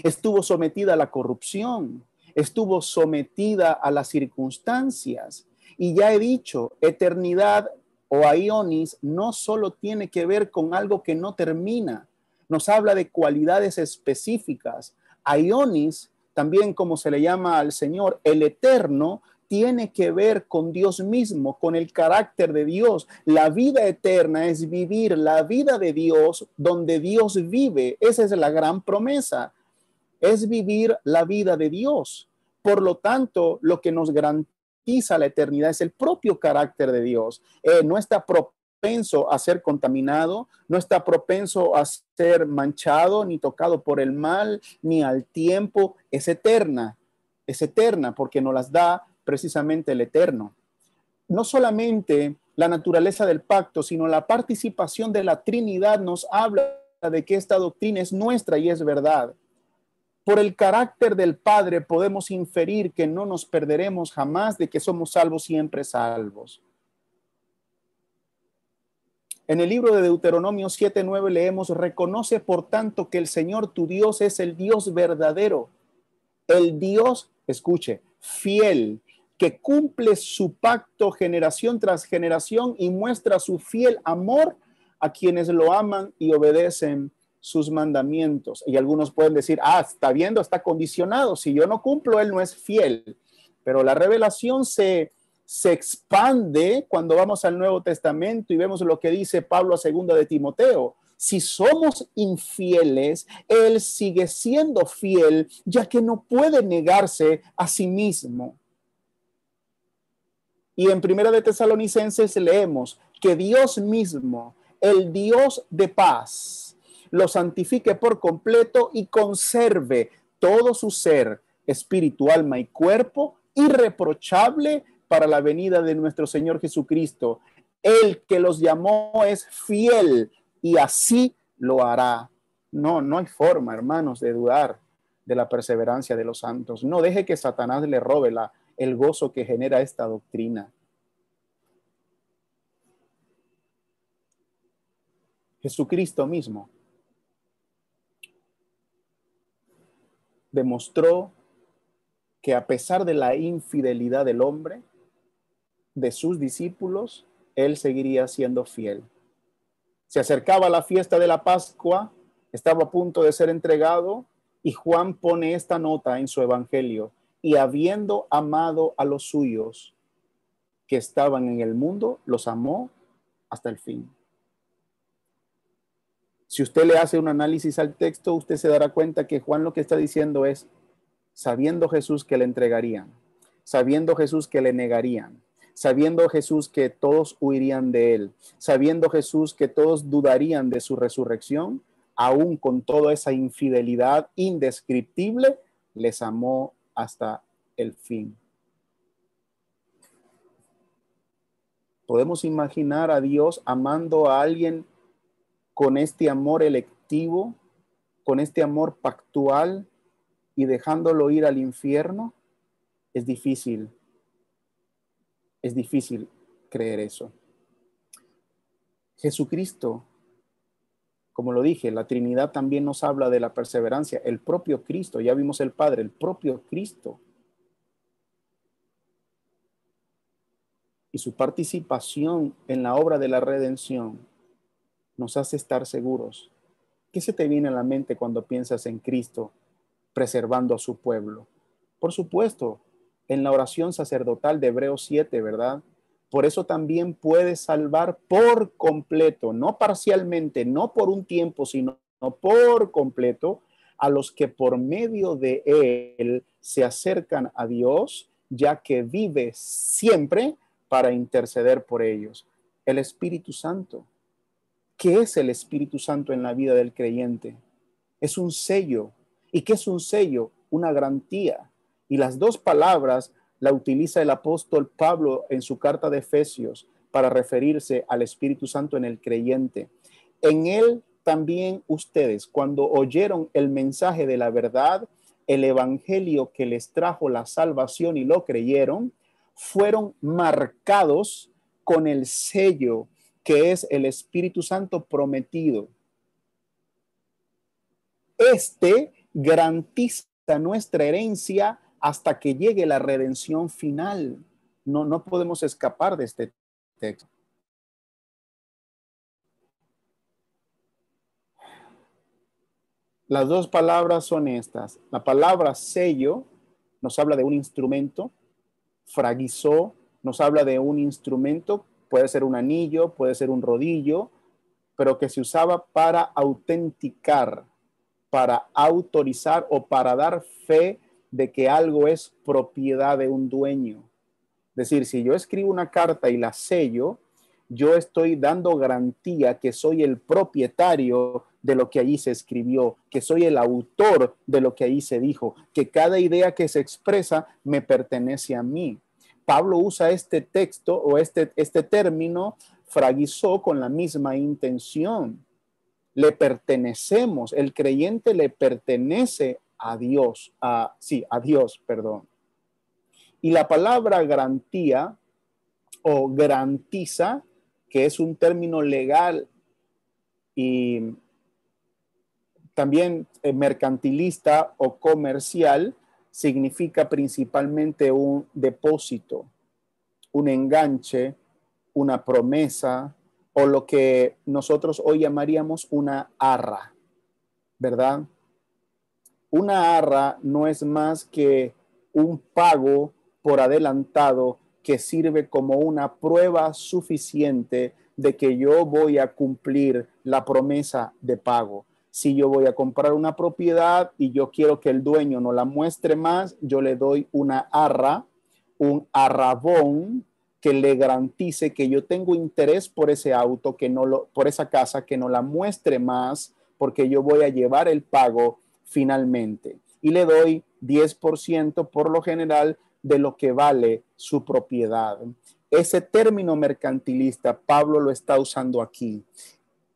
estuvo sometida a la corrupción, estuvo sometida a las circunstancias. Y ya he dicho, eternidad o aionis no solo tiene que ver con algo que no termina, nos habla de cualidades específicas. Aionis, también como se le llama al Señor, el eterno, tiene que ver con Dios mismo, con el carácter de Dios. La vida eterna es vivir la vida de Dios donde Dios vive. Esa es la gran promesa, es vivir la vida de Dios. Por lo tanto, lo que nos garantiza garantiza la eternidad, es el propio carácter de Dios. No está propenso a ser contaminado, no está propenso a ser manchado, ni tocado por el mal, ni al tiempo. Es eterna porque nos las da precisamente el Eterno. No solamente la naturaleza del pacto, sino la participación de la Trinidad nos habla de que esta doctrina es nuestra y es verdad. Por el carácter del Padre podemos inferir que no nos perderemos jamás, de que somos salvos, siempre salvos. En el libro de Deuteronomio 7:9 leemos: reconoce por tanto que el Señor tu Dios es el Dios verdadero, el Dios, escuche, fiel, que cumple su pacto generación tras generación y muestra su fiel amor a quienes lo aman y obedecen sus mandamientos. Y algunos pueden decir, está viendo, está condicionado. Si yo no cumplo, él no es fiel. Pero la revelación se expande cuando vamos al Nuevo Testamento y vemos lo que dice Pablo a 2 de Timoteo. Si somos infieles, él sigue siendo fiel, ya que no puede negarse a sí mismo. Y en Primera de Tesalonicenses leemos que Dios mismo, el Dios de paz, lo santifique por completo y conserve todo su ser, espíritu, alma y cuerpo, irreprochable para la venida de nuestro Señor Jesucristo. El que los llamó es fiel y así lo hará. No hay forma, hermanos, de dudar de la perseverancia de los santos. No deje que Satanás le robe el gozo que genera esta doctrina. Jesucristo mismo demostró que a pesar de la infidelidad del hombre, de sus discípulos, él seguiría siendo fiel. Se acercaba la fiesta de la Pascua, estaba a punto de ser entregado, y Juan pone esta nota en su evangelio: y habiendo amado a los suyos que estaban en el mundo, los amó hasta el fin. Si usted le hace un análisis al texto, usted se dará cuenta que Juan lo que está diciendo es, sabiendo Jesús que le entregarían, sabiendo Jesús que le negarían, sabiendo Jesús que todos huirían de él, sabiendo Jesús que todos dudarían de su resurrección, aún con toda esa infidelidad indescriptible, les amó hasta el fin. ¿Podemos imaginar a Dios amando a alguien con este amor electivo, con este amor pactual y dejándolo ir al infierno? Es difícil creer eso. Jesucristo, como lo dije, la Trinidad también nos habla de la perseverancia. El propio Cristo, ya vimos el Padre, el propio Cristo y su participación en la obra de la redención nos hace estar seguros. ¿Qué se te viene a la mente cuando piensas en Cristo preservando a su pueblo? Por supuesto, en la oración sacerdotal de Hebreos 7, ¿verdad? Por eso también puede salvar por completo, no parcialmente, no por un tiempo, sino por completo, a los que por medio de él se acercan a Dios, ya que vive siempre para interceder por ellos. El Espíritu Santo. ¿Qué es el Espíritu Santo en la vida del creyente? Es un sello. ¿Y qué es un sello? Una garantía. Y las dos palabras la utiliza el apóstol Pablo en su carta de Efesios para referirse al Espíritu Santo en el creyente. En él también ustedes, cuando oyeron el mensaje de la verdad, el evangelio que les trajo la salvación y lo creyeron, fueron marcados con el sello que es el Espíritu Santo prometido. Este garantiza nuestra herencia hasta que llegue la redención final. No podemos escapar de este texto. Las dos palabras son estas. La palabra sello nos habla de un instrumento. Fragizó nos habla de un instrumento. Puede ser un anillo, puede ser un rodillo, pero que se usaba para autenticar, para autorizar o para dar fe de que algo es propiedad de un dueño. Es decir, si yo escribo una carta y la sello, yo estoy dando garantía que soy el propietario de lo que allí se escribió, que soy el autor de lo que allí se dijo, que cada idea que se expresa me pertenece a mí. Pablo usa este texto o este término fragizó con la misma intención. Le pertenecemos, el creyente le pertenece a Dios, a Dios, perdón. Y la palabra garantía o garantiza, que es un término legal y también mercantilista o comercial, significa principalmente un depósito, un enganche, una promesa o lo que nosotros hoy llamaríamos una arra, ¿verdad? Una arra no es más que un pago por adelantado que sirve como una prueba suficiente de que yo voy a cumplir la promesa de pago. Si yo voy a comprar una propiedad y yo quiero que el dueño no la muestre más, yo le doy una arra, un arrabón que le garantice que yo tengo interés por ese auto, por esa casa, que no la muestre más, porque yo voy a llevar el pago finalmente. Y le doy 10% por lo general de lo que vale su propiedad. Ese término mercantilista, Pablo lo está usando aquí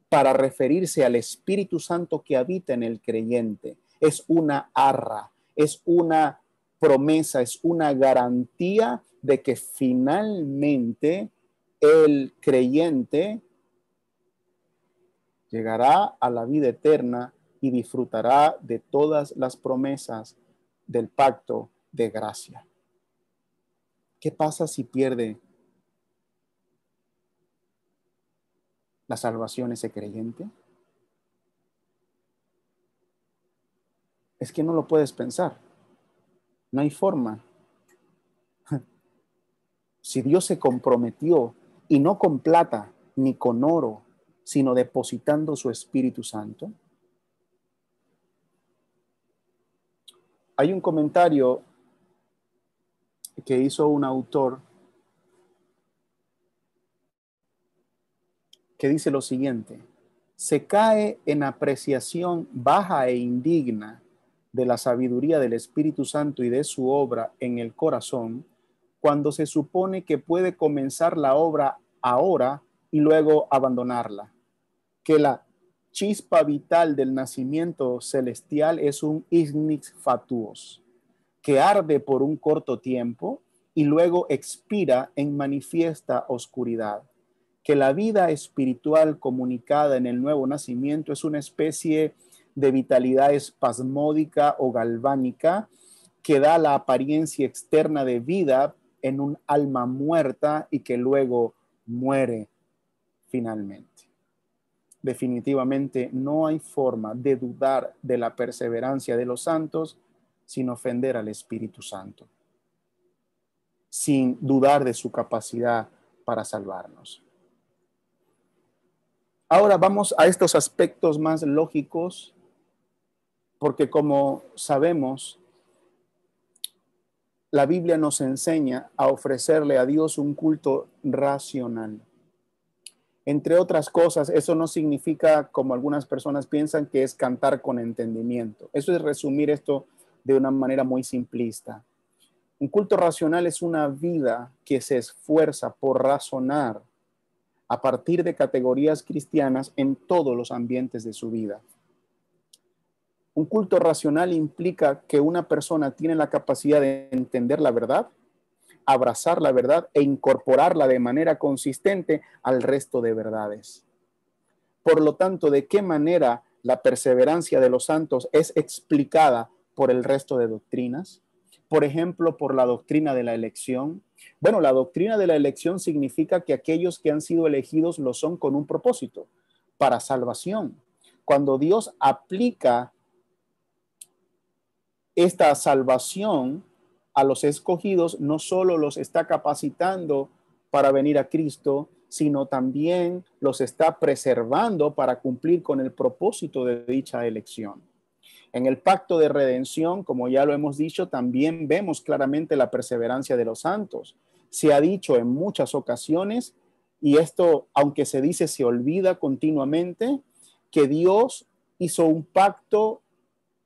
para referirse al Espíritu Santo que habita en el creyente. Es una arra, es una promesa, es una garantía de que finalmente el creyente llegará a la vida eterna y disfrutará de todas las promesas del pacto de gracia. ¿Qué pasa si pierde la salvación ese creyente? Es que no lo puedes pensar. No hay forma. Si Dios se comprometió, y no con plata ni con oro, sino depositando su Espíritu Santo. Hay un comentario que hizo un autor que dice lo siguiente: se cae en apreciación baja e indigna de la sabiduría del Espíritu Santo y de su obra en el corazón, cuando se supone que puede comenzar la obra ahora y luego abandonarla, que la chispa vital del nacimiento celestial es un ignis fatuus, que arde por un corto tiempo y luego expira en manifiesta oscuridad, que la vida espiritual comunicada en el nuevo nacimiento es una especie de vitalidad espasmódica o galvánica que da la apariencia externa de vida en un alma muerta y que luego muere finalmente. Definitivamente no hay forma de dudar de la perseverancia de los santos sin ofender al Espíritu Santo, sin dudar de su capacidad para salvarnos. Ahora vamos a estos aspectos más lógicos, porque como sabemos, la Biblia nos enseña a ofrecerle a Dios un culto racional. Entre otras cosas, eso no significa, como algunas personas piensan, que es cantar con entendimiento. Eso es resumir esto de una manera muy simplista. Un culto racional es una vida que se esfuerza por razonar a partir de categorías cristianas en todos los ambientes de su vida. Un culto racional implica que una persona tiene la capacidad de entender la verdad, abrazar la verdad e incorporarla de manera consistente al resto de verdades. Por lo tanto, ¿de qué manera la perseverancia de los santos es explicada por el resto de doctrinas? Por ejemplo, por la doctrina de la elección. Bueno, la doctrina de la elección significa que aquellos que han sido elegidos lo son con un propósito, para salvación. Cuando Dios aplica esta salvación a los escogidos, no solo los está capacitando para venir a Cristo, sino también los está preservando para cumplir con el propósito de dicha elección. En el pacto de redención, como ya lo hemos dicho, también vemos claramente la perseverancia de los santos. Se ha dicho en muchas ocasiones, y esto, aunque se dice, se olvida continuamente, que Dios hizo un pacto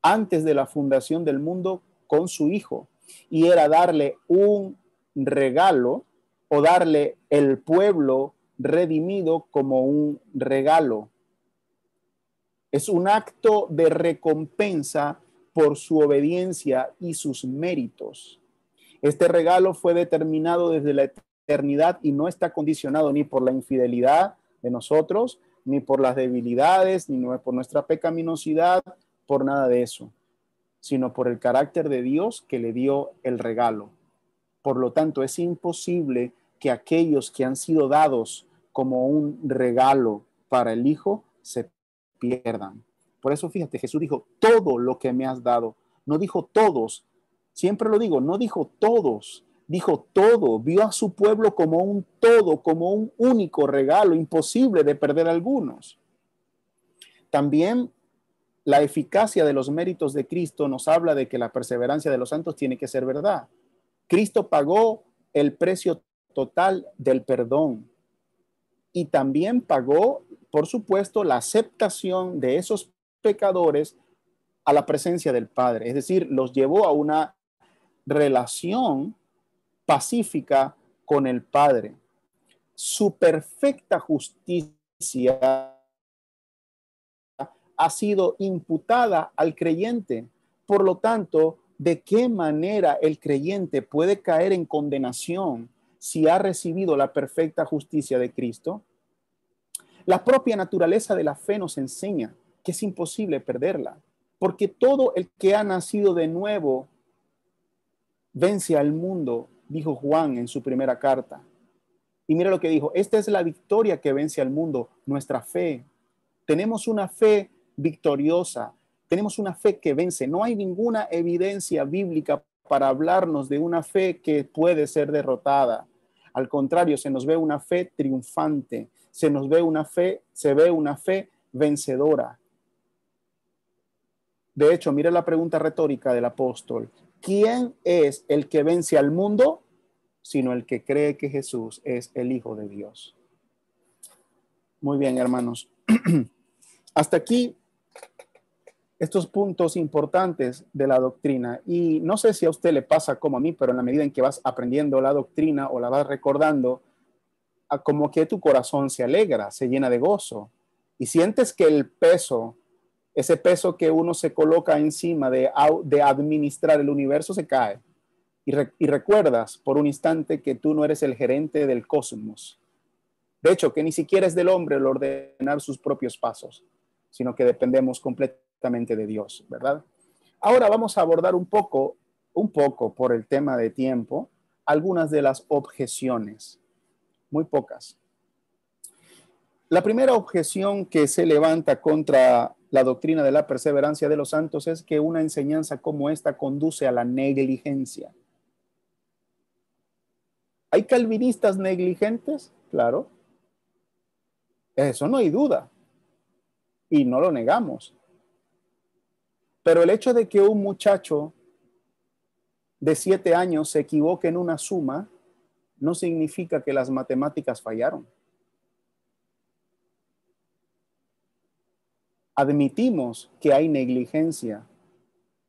antes de la fundación del mundo con su Hijo, y era darle un regalo o darle el pueblo redimido como un regalo. Es un acto de recompensa por su obediencia y sus méritos. Este regalo fue determinado desde la eternidad y no está condicionado ni por la infidelidad de nosotros, ni por las debilidades, ni por nuestra pecaminosidad, por nada de eso, sino por el carácter de Dios que le dio el regalo. Por lo tanto, es imposible que aquellos que han sido dados como un regalo para el Hijo se pierdan. Por eso, fíjate, Jesús dijo, todo lo que me has dado. No dijo todos. Siempre lo digo, no dijo todos. Dijo todo. Vio a su pueblo como un todo, como un único regalo, imposible de perder algunos. También la eficacia de los méritos de Cristo nos habla de que la perseverancia de los santos tiene que ser verdad. Cristo pagó el precio total del perdón y también pagó, por supuesto, la aceptación de esos pecadores a la presencia del Padre. Es decir, los llevó a una relación pacífica con el Padre. Su perfecta justicia ha sido imputada al creyente. Por lo tanto, ¿de qué manera el creyente puede caer en condenación si ha recibido la perfecta justicia de Cristo? La propia naturaleza de la fe nos enseña que es imposible perderla, porque todo el que ha nacido de nuevo vence al mundo, dijo Juan en su primera carta. Y mira lo que dijo, esta es la victoria que vence al mundo, nuestra fe. Tenemos una fe victoriosa, tenemos una fe que vence. No hay ninguna evidencia bíblica para hablarnos de una fe que puede ser derrotada. Al contrario, se nos ve una fe triunfante, se ve una fe vencedora. De hecho, mira la pregunta retórica del apóstol. ¿Quién es el que vence al mundo? Sino el que cree que Jesús es el Hijo de Dios. Muy bien, hermanos. Hasta aquí estos puntos importantes de la doctrina. Y no sé si a usted le pasa como a mí, pero en la medida en que vas aprendiendo la doctrina o la vas recordando, como que tu corazón se alegra, se llena de gozo. Y sientes que el peso, ese peso que uno se coloca encima de administrar el universo, se cae. Y recuerdas por un instante que tú no eres el gerente del cosmos. De hecho, que ni siquiera es del hombre el ordenar sus propios pasos, sino que dependemos completamente de Dios, ¿verdad? Ahora vamos a abordar un poco por el tema de tiempo, algunas de las objeciones, muy pocas. La primera objeción que se levanta contra la doctrina de la perseverancia de los santos es que una enseñanza como esta conduce a la negligencia. ¿Hay calvinistas negligentes? Claro. Eso no hay duda. Y no lo negamos. Pero el hecho de que un muchacho de 7 años se equivoque en una suma no significa que las matemáticas fallaron. Admitimos que hay negligencia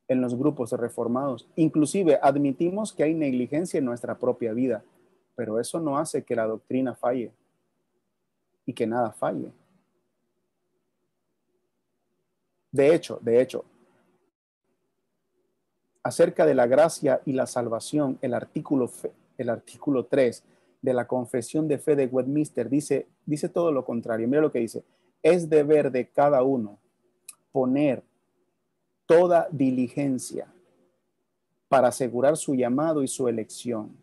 en los grupos de reformados. Inclusive admitimos que hay negligencia en nuestra propia vida. Pero eso no hace que la doctrina falle y que nada falle. De hecho, acerca de la gracia y la salvación, el artículo 3 de la Confesión de Fe de Westminster dice todo lo contrario. Mira lo que dice. Es deber de cada uno poner toda diligencia para asegurar su llamado y su elección,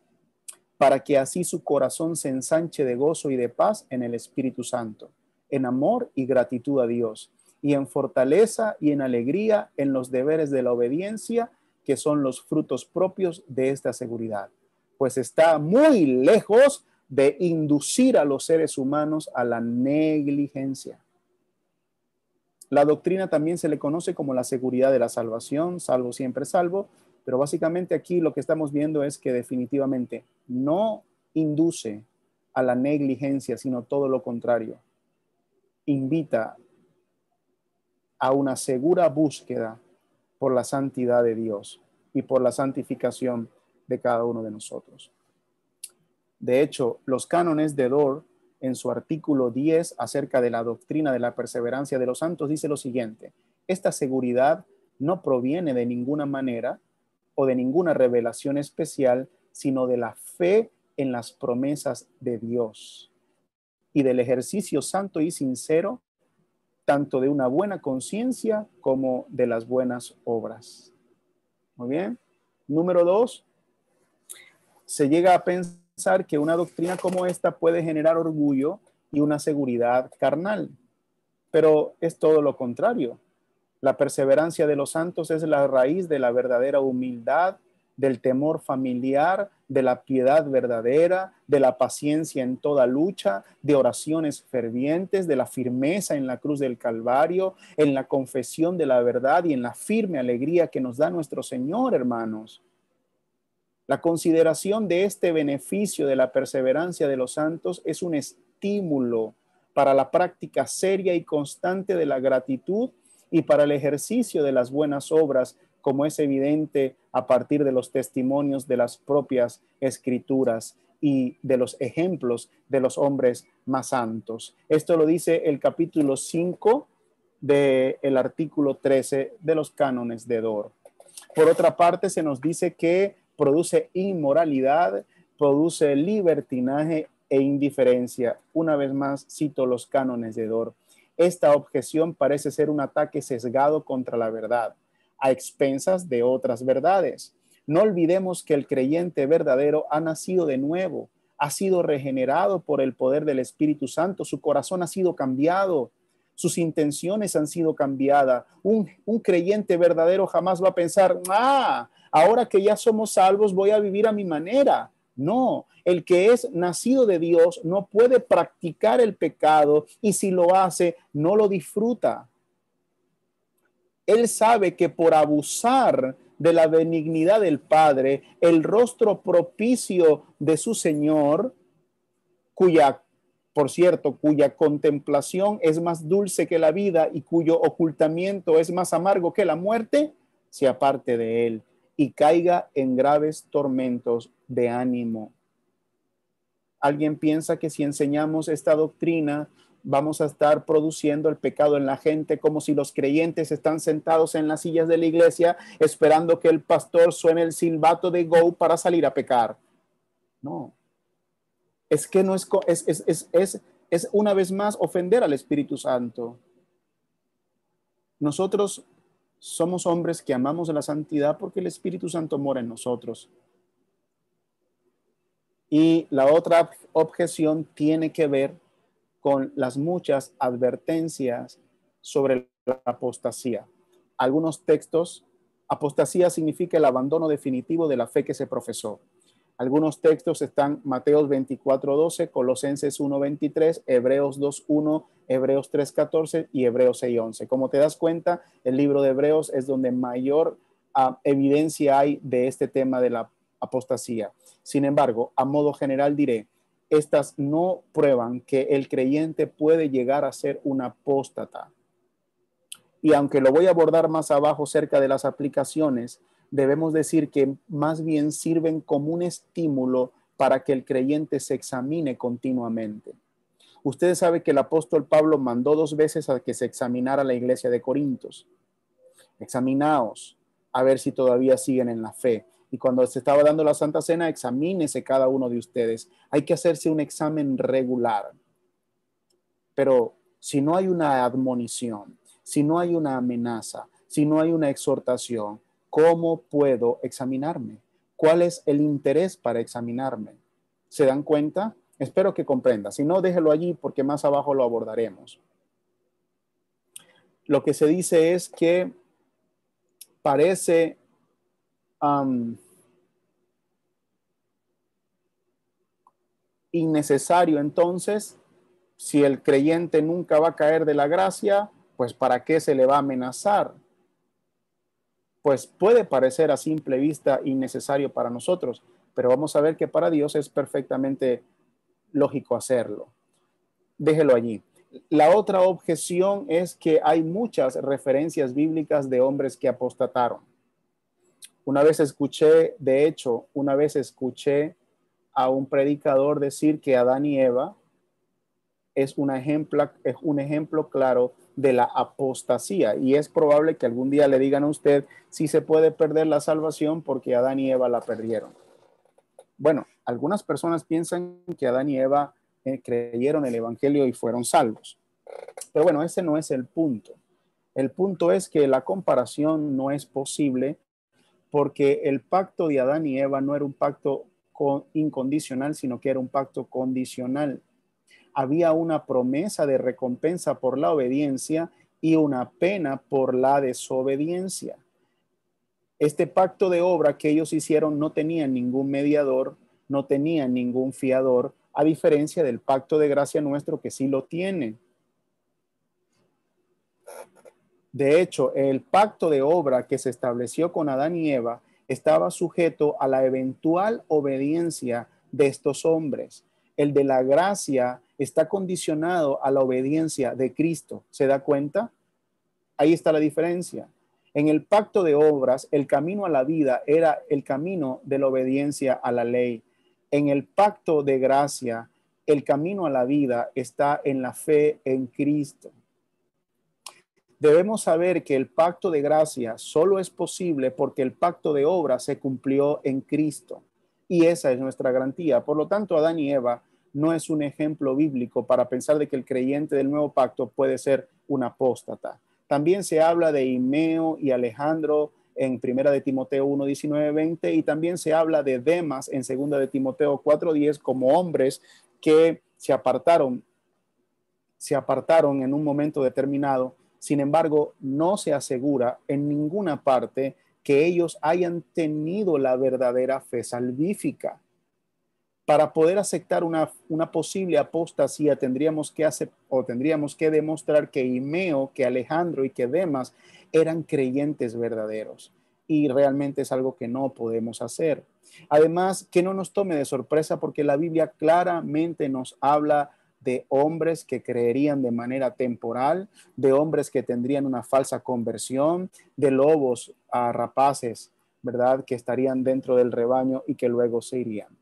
para que así su corazón se ensanche de gozo y de paz en el Espíritu Santo, en amor y gratitud a Dios, y en fortaleza y en alegría en los deberes de la obediencia, que son los frutos propios de esta seguridad, pues está muy lejos de inducir a los seres humanos a la negligencia. La doctrina también se le conoce como la seguridad de la salvación, salvo siempre salvo, pero básicamente aquí lo que estamos viendo es que definitivamente no induce a la negligencia, sino todo lo contrario. Invita a una segura búsqueda por la santidad de Dios y por la santificación de cada uno de nosotros. De hecho, los cánones de Dort, en su artículo 10 acerca de la doctrina de la perseverancia de los santos, dice lo siguiente: esta seguridad no proviene de ninguna manera o de ninguna revelación especial, sino de la fe en las promesas de Dios y del ejercicio santo y sincero, tanto de una buena conciencia como de las buenas obras. Muy bien. Número 2, se llega a pensar que una doctrina como esta puede generar orgullo y una seguridad carnal, pero es todo lo contrario. La perseverancia de los santos es la raíz de la verdadera humildad, del temor familiar, de la piedad verdadera, de la paciencia en toda lucha, de oraciones fervientes, de la firmeza en la cruz del Calvario, en la confesión de la verdad y en la firme alegría que nos da nuestro Señor, hermanos. La consideración de este beneficio de la perseverancia de los santos es un estímulo para la práctica seria y constante de la gratitud y para el ejercicio de las buenas obras, como es evidente a partir de los testimonios de las propias escrituras y de los ejemplos de los hombres más santos. Esto lo dice el capítulo 5 del artículo 13 de los cánones de Dort. Por otra parte, se nos dice que produce inmoralidad, produce libertinaje e indiferencia. Una vez más, cito los cánones de Dort. Esta objeción parece ser un ataque sesgado contra la verdad, a expensas de otras verdades. No olvidemos que el creyente verdadero ha nacido de nuevo, ha sido regenerado por el poder del Espíritu Santo, su corazón ha sido cambiado, sus intenciones han sido cambiadas. Un creyente verdadero jamás va a pensar, ahora que ya somos salvos voy a vivir a mi manera. No, el que es nacido de Dios no puede practicar el pecado y si lo hace, no lo disfruta. Él sabe que por abusar de la benignidad del Padre, el rostro propicio de su Señor, por cierto, cuya contemplación es más dulce que la vida y cuyo ocultamiento es más amargo que la muerte, se aparte de él y caiga en graves tormentos de ánimo. ¿Alguien piensa que si enseñamos esta doctrina vamos a estar produciendo el pecado en la gente, como si los creyentes están sentados en las sillas de la iglesia esperando que el pastor suene el silbato de go para salir a pecar? No. Es que no es una vez más ofender al Espíritu Santo. Nosotros somos hombres que amamos la santidad porque el Espíritu Santo mora en nosotros. Y la otra objeción tiene que ver con las muchas advertencias sobre la apostasía. Algunos textos, apostasía significa el abandono definitivo de la fe que se profesó. Algunos textos están Mateos 24:12, Colosenses 1:23, Hebreos 2:1, Hebreos 3:14 y Hebreos 6:11. Como te das cuenta, el libro de Hebreos es donde mayor evidencia hay de este tema de la apostasía. Sin embargo, a modo general diré, estas no prueban que el creyente puede llegar a ser un apóstata. Y aunque lo voy a abordar más abajo cerca de las aplicaciones, debemos decir que más bien sirven como un estímulo para que el creyente se examine continuamente. Ustedes saben que el apóstol Pablo mandó 2 veces a que se examinara la iglesia de Corintios. Examinaos a ver si todavía siguen en la fe. Y cuando se estaba dando la Santa Cena, examínese cada uno de ustedes. Hay que hacerse un examen regular. Pero si no hay una admonición, si no hay una amenaza, si no hay una exhortación, ¿cómo puedo examinarme? ¿Cuál es el interés para examinarme? ¿Se dan cuenta? Espero que comprenda. Si no, déjelo allí porque más abajo lo abordaremos. Lo que se dice es que parece innecesario entonces, si el creyente nunca va a caer de la gracia, pues ¿para qué se le va a amenazar? Pues puede parecer a simple vista innecesario para nosotros, pero vamos a ver que para Dios es perfectamente lógico hacerlo. Déjelo allí. La otra objeción es que hay muchas referencias bíblicas de hombres que apostataron. Una vez escuché a un predicador decir que Adán y Eva es un ejemplo claro de la apostasía, y es probable que algún día le digan a usted si se puede perder la salvación porque Adán y Eva la perdieron. Bueno, algunas personas piensan que Adán y Eva creyeron el evangelio y fueron salvos, pero bueno, ese no es el punto. El punto es que la comparación no es posible porque el pacto de Adán y Eva no era un pacto incondicional, sino que era un pacto condicional. Había una promesa de recompensa por la obediencia y una pena por la desobediencia. Este pacto de obra que ellos hicieron no tenía ningún mediador, no tenía ningún fiador, a diferencia del pacto de gracia nuestro que sí lo tiene. De hecho, el pacto de obra que se estableció con Adán y Eva estaba sujeto a la eventual obediencia de estos hombres. El de la gracia está condicionado a la obediencia de Cristo. ¿Se da cuenta? Ahí está la diferencia. En el pacto de obras, el camino a la vida era el camino de la obediencia a la ley. En el pacto de gracia, el camino a la vida está en la fe en Cristo. Debemos saber que el pacto de gracia solo es posible porque el pacto de obra se cumplió en Cristo. Y esa es nuestra garantía. Por lo tanto, Adán y Eva no es un ejemplo bíblico para pensar de que el creyente del nuevo pacto puede ser un apóstata. También se habla de Imeo y Alejandro en 1 de Timoteo 1, 19, 20, y también se habla de Demas en 2 de Timoteo 4, 10 como hombres que se apartaron en un momento determinado. Sin embargo, no se asegura en ninguna parte que ellos hayan tenido la verdadera fe salvífica. Para poder aceptar una posible apostasía, tendríamos que demostrar que Imeo, que Alejandro y que Demas eran creyentes verdaderos. Y realmente es algo que no podemos hacer. Además, que no nos tome de sorpresa porque la Biblia claramente nos habla de hombres que creerían de manera temporal, de hombres que tendrían una falsa conversión, de lobos rapaces, ¿verdad? Que estarían dentro del rebaño y que luego se irían.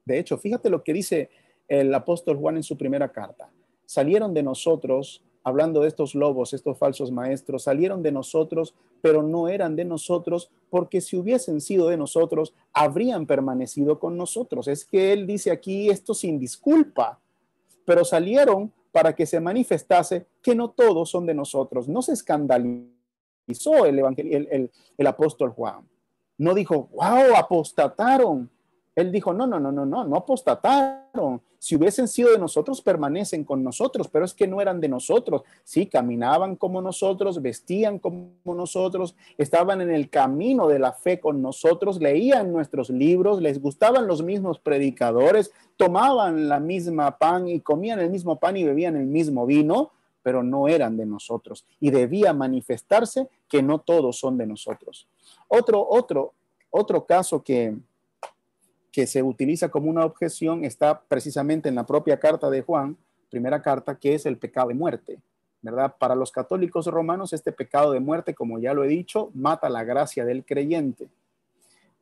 De hecho, fíjate lo que dice el apóstol Juan en su primera carta. Salieron de nosotros, hablando de estos lobos, estos falsos maestros, salieron de nosotros, pero no eran de nosotros, porque si hubiesen sido de nosotros, habrían permanecido con nosotros. Es que él dice aquí esto sin disculpa, pero salieron para que se manifestase que no todos son de nosotros. No se escandalizó el apóstol Juan. No dijo, wow, apostataron. Él dijo, no apostataron. Si hubiesen sido de nosotros, permanecen con nosotros, pero es que no eran de nosotros. Sí, caminaban como nosotros, vestían como nosotros, estaban en el camino de la fe con nosotros, leían nuestros libros, les gustaban los mismos predicadores, tomaban la misma pan y comían el mismo pan y bebían el mismo vino, pero no eran de nosotros. Y debía manifestarse que no todos son de nosotros. Otro caso que se utiliza como una objeción está precisamente en la propia carta de Juan, primera carta, que es el pecado de muerte, ¿verdad? Para los católicos romanos, este pecado de muerte, como ya lo he dicho, mata la gracia del creyente,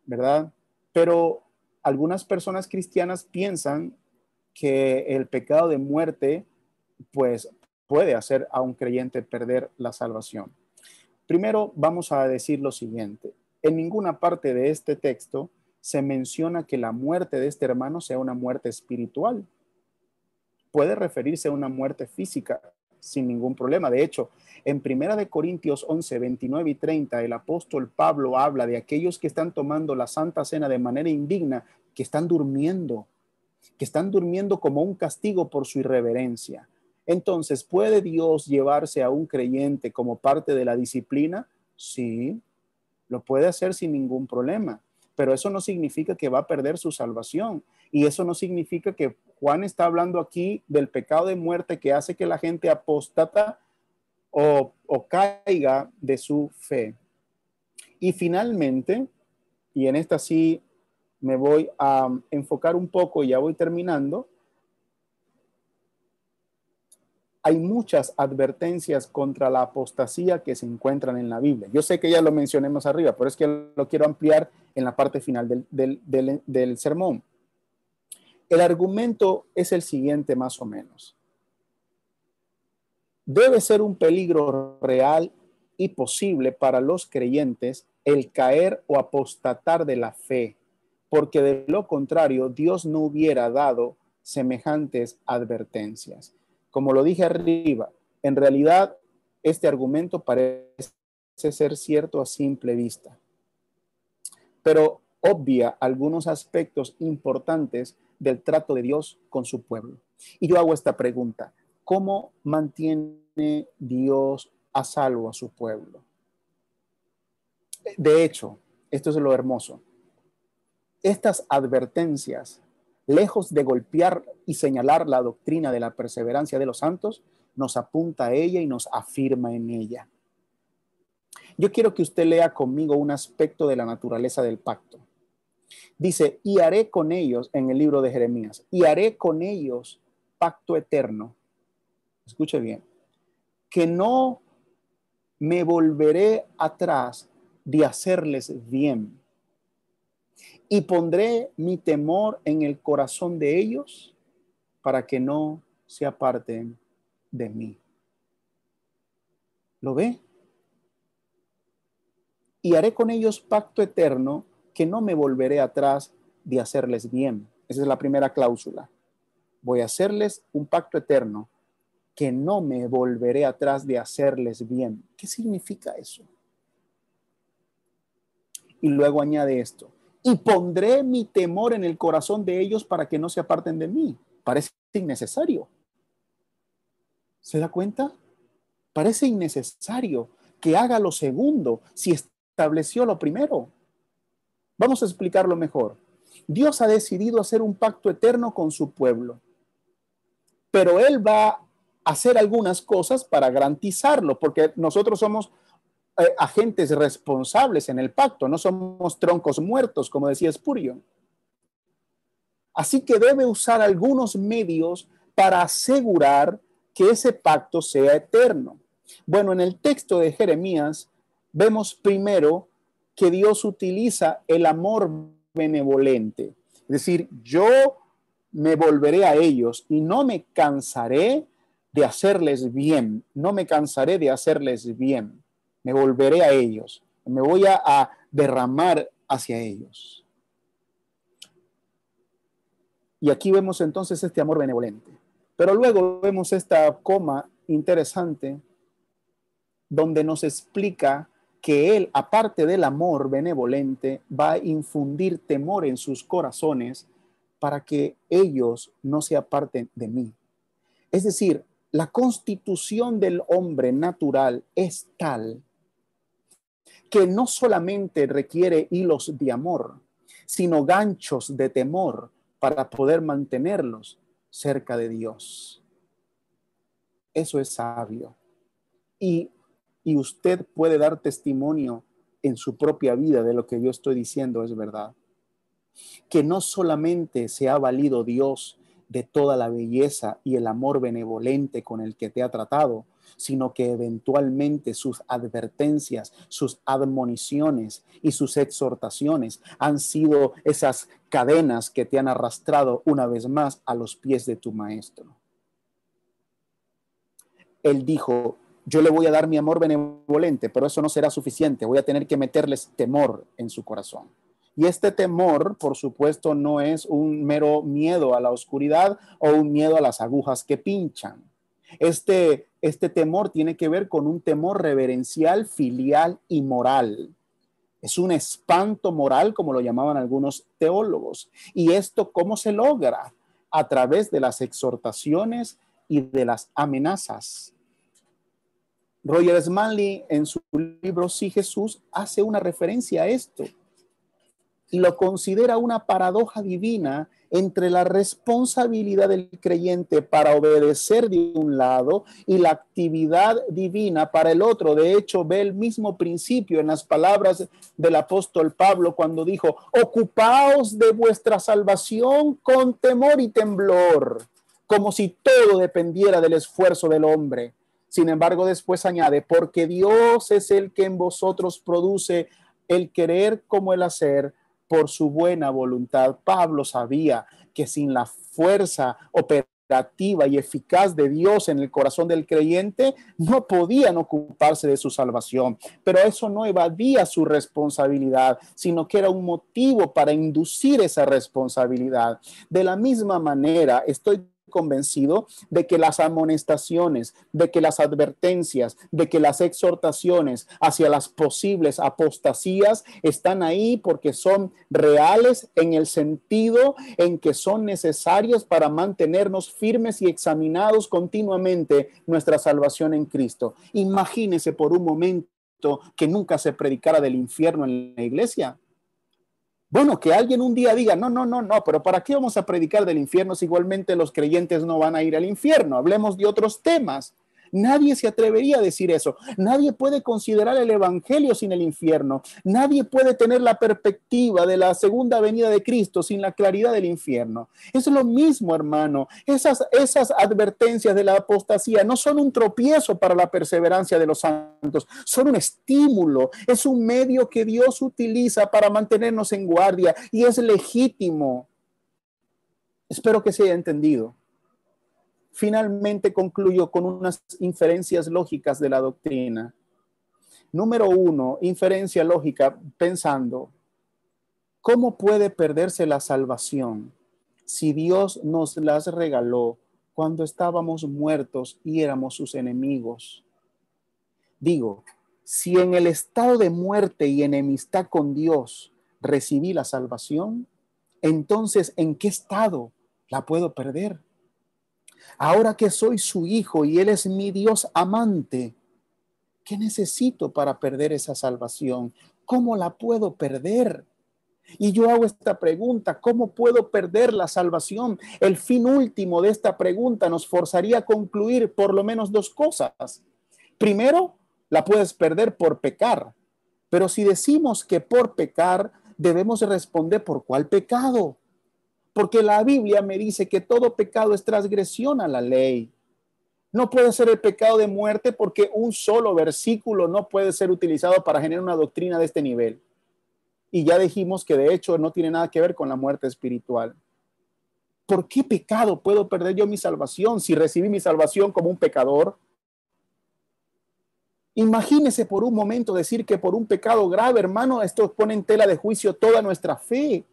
¿verdad? Pero algunas personas cristianas piensan que el pecado de muerte, pues, puede hacer a un creyente perder la salvación. Primero, vamos a decir lo siguiente. En ninguna parte de este texto se menciona que la muerte de este hermano sea una muerte espiritual. Puede referirse a una muerte física sin ningún problema. De hecho, en 1 Corintios 11, 29 y 30, el apóstol Pablo habla de aquellos que están tomando la Santa Cena de manera indigna, que están durmiendo como un castigo por su irreverencia. Entonces, ¿puede Dios llevarse a un creyente como parte de la disciplina? Sí, lo puede hacer sin ningún problema, pero eso no significa que va a perder su salvación. Y eso no significa que Juan está hablando aquí del pecado de muerte que hace que la gente apóstata o caiga de su fe. Y finalmente, y en esta sí me voy a enfocar un poco, ya voy terminando, hay muchas advertencias contra la apostasía que se encuentran en la Biblia. Yo sé que ya lo mencioné más arriba, pero es que lo quiero ampliar en la parte final del sermón. El argumento es el siguiente más o menos. Debe ser un peligro real y posible para los creyentes el caer o apostatar de la fe, porque de lo contrario Dios no hubiera dado semejantes advertencias. Como lo dije arriba, en realidad este argumento parece ser cierto a simple vista, pero obvia algunos aspectos importantes del trato de Dios con su pueblo. Y yo hago esta pregunta: ¿cómo mantiene Dios a salvo a su pueblo? De hecho, esto es lo hermoso. Estas advertencias, lejos de golpear y señalar la doctrina de la perseverancia de los santos, nos apunta a ella y nos afirma en ella. Yo quiero que usted lea conmigo un aspecto de la naturaleza del pacto. Dice, y haré con ellos, en el libro de Jeremías, y haré con ellos pacto eterno. Escuche bien, que no me volveré atrás de hacerles bien, y pondré mi temor en el corazón de ellos para que no se aparten de mí. ¿Lo ve? Y haré con ellos pacto eterno, que no me volveré atrás de hacerles bien. Esa es la primera cláusula. Voy a hacerles un pacto eterno, que no me volveré atrás de hacerles bien. ¿Qué significa eso? Y luego añade esto: y pondré mi temor en el corazón de ellos para que no se aparten de mí. Parece innecesario. ¿Se da cuenta? Parece innecesario que haga lo segundo si estableció lo primero. Vamos a explicarlo mejor. Dios ha decidido hacer un pacto eterno con su pueblo, pero Él va a hacer algunas cosas para garantizarlo, porque nosotros somos agentes responsables en el pacto, no somos troncos muertos, como decía Spurgeon. Así que debe usar algunos medios para asegurar que ese pacto sea eterno. Bueno, en el texto de Jeremías vemos primero que Dios utiliza el amor benevolente. Es decir, yo me volveré a ellos y no me cansaré de hacerles bien, no me cansaré de hacerles bien. Me volveré a ellos, me voy a derramar hacia ellos. Y aquí vemos entonces este amor benevolente. Pero luego vemos esta coma interesante donde nos explica que Él, aparte del amor benevolente, va a infundir temor en sus corazones para que ellos no se aparten de mí. Es decir, la constitución del hombre natural es tal que no solamente requiere hilos de amor, sino ganchos de temor para poder mantenerlos cerca de Dios. Eso es sabio. Y usted puede dar testimonio en su propia vida de lo que yo estoy diciendo es verdad. Que no solamente se ha valido Dios de toda la belleza y el amor benevolente con el que te ha tratado, sino que eventualmente sus advertencias, sus admoniciones y sus exhortaciones han sido esas cadenas que te han arrastrado una vez más a los pies de tu maestro. Él dijo, yo le voy a dar mi amor benevolente, pero eso no será suficiente, voy a tener que meterles temor en su corazón. Y este temor, por supuesto, no es un mero miedo a la oscuridad o un miedo a las agujas que pinchan. Este temor tiene que ver con un temor reverencial, filial y moral. Es un espanto moral, como lo llamaban algunos teólogos. ¿Y esto cómo se logra? A través de las exhortaciones y de las amenazas. Roger Smalley, en su libro Sí Jesús, hace una referencia a esto. y lo considera una paradoja divina entre la responsabilidad del creyente para obedecer de un lado y la actividad divina para el otro. De hecho, ve el mismo principio en las palabras del apóstol Pablo cuando dijo: ocupaos de vuestra salvación con temor y temblor, como si todo dependiera del esfuerzo del hombre. Sin embargo, después añade: porque Dios es el que en vosotros produce el querer como el hacer por su buena voluntad. Pablo sabía que sin la fuerza operativa y eficaz de Dios en el corazón del creyente, no podían ocuparse de su salvación. Pero eso no evadía su responsabilidad, sino que era un motivo para inducir esa responsabilidad. De la misma manera, estoy convencido de que las amonestaciones, de que las advertencias, de que las exhortaciones hacia las posibles apostasías están ahí porque son reales en el sentido en que son necesarias para mantenernos firmes y examinados continuamente nuestra salvación en Cristo. Imagínese por un momento que nunca se predicara del infierno en la iglesia. Bueno, que alguien un día diga: no, pero ¿para qué vamos a predicar del infierno si igualmente los creyentes no van a ir al infierno? Hablemos de otros temas. Nadie se atrevería a decir eso. Nadie puede considerar el evangelio sin el infierno. Nadie puede tener la perspectiva de la segunda venida de Cristo sin la claridad del infierno. Es lo mismo, hermano. Esas advertencias de la apostasía no son un tropiezo para la perseverancia de los santos, son un estímulo. Es un medio que Dios utiliza para mantenernos en guardia y es legítimo. Espero que se haya entendido. Finalmente concluyo con unas inferencias lógicas de la doctrina. Número 1, inferencia lógica, pensando: ¿cómo puede perderse la salvación si Dios nos las regaló cuando estábamos muertos y éramos sus enemigos? Digo, si en el estado de muerte y enemistad con Dios recibí la salvación, entonces ¿en qué estado la puedo perder? Ahora que soy su hijo y Él es mi Dios amante, ¿qué necesito para perder esa salvación? ¿Cómo la puedo perder? Y yo hago esta pregunta: ¿cómo puedo perder la salvación? El fin último de esta pregunta nos forzaría a concluir por lo menos dos cosas. Primero, la puedes perder por pecar. Pero si decimos que por pecar, debemos responder: ¿por cuál pecado? Porque la Biblia me dice que todo pecado es transgresión a la ley. No puede ser el pecado de muerte porque un solo versículo no puede ser utilizado para generar una doctrina de este nivel. Y ya dijimos que de hecho no tiene nada que ver con la muerte espiritual. ¿Por qué pecado puedo perder yo mi salvación si recibí mi salvación como un pecador? Imagínese por un momento decir que por un pecado grave, hermano, esto pone en tela de juicio toda nuestra fe.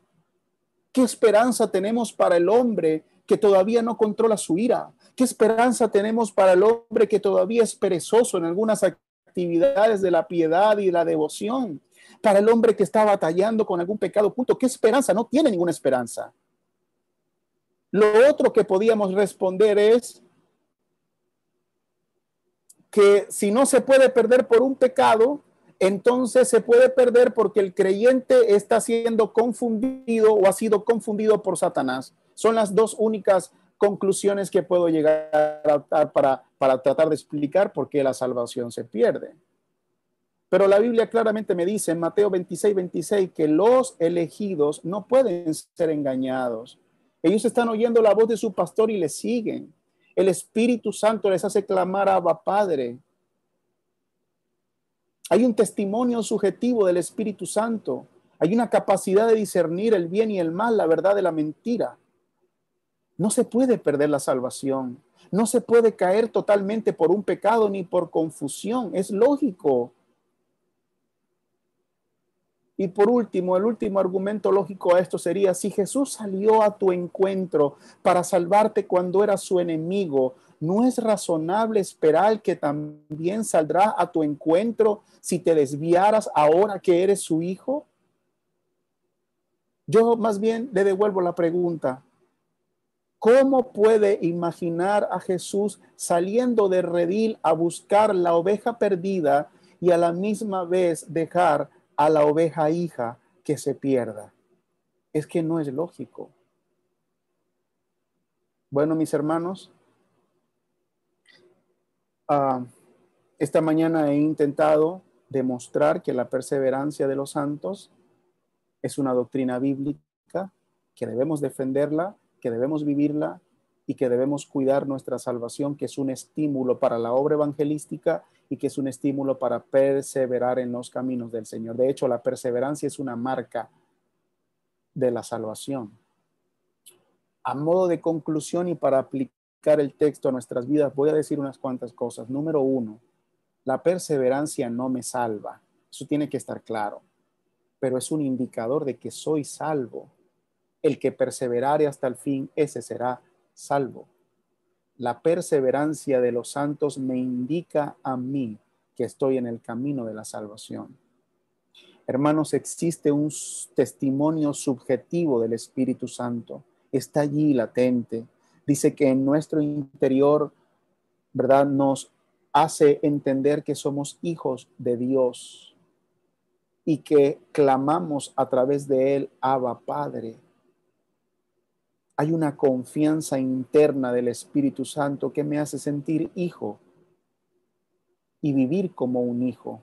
¿Qué esperanza tenemos para el hombre que todavía no controla su ira? ¿Qué esperanza tenemos para el hombre que todavía es perezoso en algunas actividades de la piedad y la devoción? Para el hombre que está batallando con algún pecado oculto, ¿qué esperanza? No tiene ninguna esperanza. Lo otro que podíamos responder es que si no se puede perder por un pecado, entonces se puede perder porque el creyente está siendo confundido o ha sido confundido por Satanás. Son las dos únicas conclusiones que puedo llegar a dar para tratar de explicar por qué la salvación se pierde. Pero la Biblia claramente me dice en Mateo 26 que los elegidos no pueden ser engañados. Ellos están oyendo la voz de su pastor y le siguen. El Espíritu Santo les hace clamar: Abba, Padre. Hay un testimonio subjetivo del Espíritu Santo. Hay una capacidad de discernir el bien y el mal, la verdad de la mentira. No se puede perder la salvación. No se puede caer totalmente por un pecado ni por confusión. Es lógico. Y por último, el último argumento lógico a esto sería: si Jesús salió a tu encuentro para salvarte cuando eras su enemigo, ¿no es razonable esperar que también saldrá a tu encuentro si te desviaras ahora que eres su hijo? Yo más bien le devuelvo la pregunta: ¿cómo puede imaginar a Jesús saliendo de redil a buscar la oveja perdida y a la misma vez dejar a la oveja hija que se pierda? Es que no es lógico. Bueno, mis hermanos, esta mañana he intentado demostrar que la perseverancia de los santos es una doctrina bíblica, que debemos defenderla, que debemos vivirla y que debemos cuidar nuestra salvación, que es un estímulo para la obra evangelística y que es un estímulo para perseverar en los caminos del Señor. De hecho, la perseverancia es una marca de la salvación. A modo de conclusión y para aplicar el texto a nuestras vidas, voy a decir unas cuantas cosas. Número 1, la perseverancia no me salva. Eso tiene que estar claro, pero es un indicador de que soy salvo. El que perseverare hasta el fin, ese será salvo. La perseverancia de los santos me indica a mí que estoy en el camino de la salvación. Hermanos, existe un testimonio subjetivo del Espíritu Santo. Está allí latente. Dice que en nuestro interior, ¿verdad?, nos hace entender que somos hijos de Dios y que clamamos a través de él, Abba, Padre. Hay una confianza interna del Espíritu Santo que me hace sentir hijo y vivir como un hijo.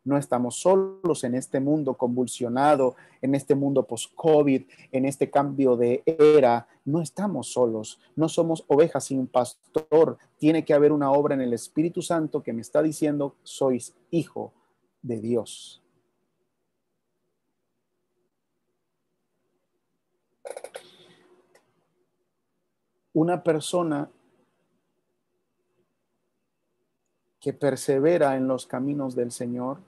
No estamos solos en este mundo convulsionado, en este mundo post-COVID, en este cambio de era. No estamos solos, no somos ovejas sin pastor. Tiene que haber una obra en el Espíritu Santo que me está diciendo, sois hijo de Dios. Una persona que persevera en los caminos del Señor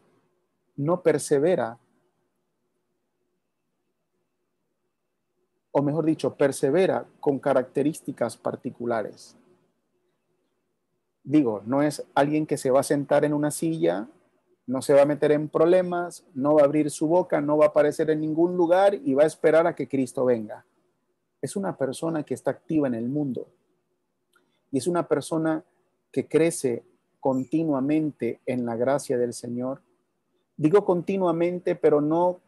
no persevera, o mejor dicho, persevera con características particulares. Digo, no es alguien que se va a sentar en una silla, no se va a meter en problemas, no va a abrir su boca, no va a aparecer en ningún lugar y va a esperar a que Cristo venga. Es una persona que está activa en el mundo y es una persona que crece continuamente en la gracia del Señor. Digo continuamente, pero no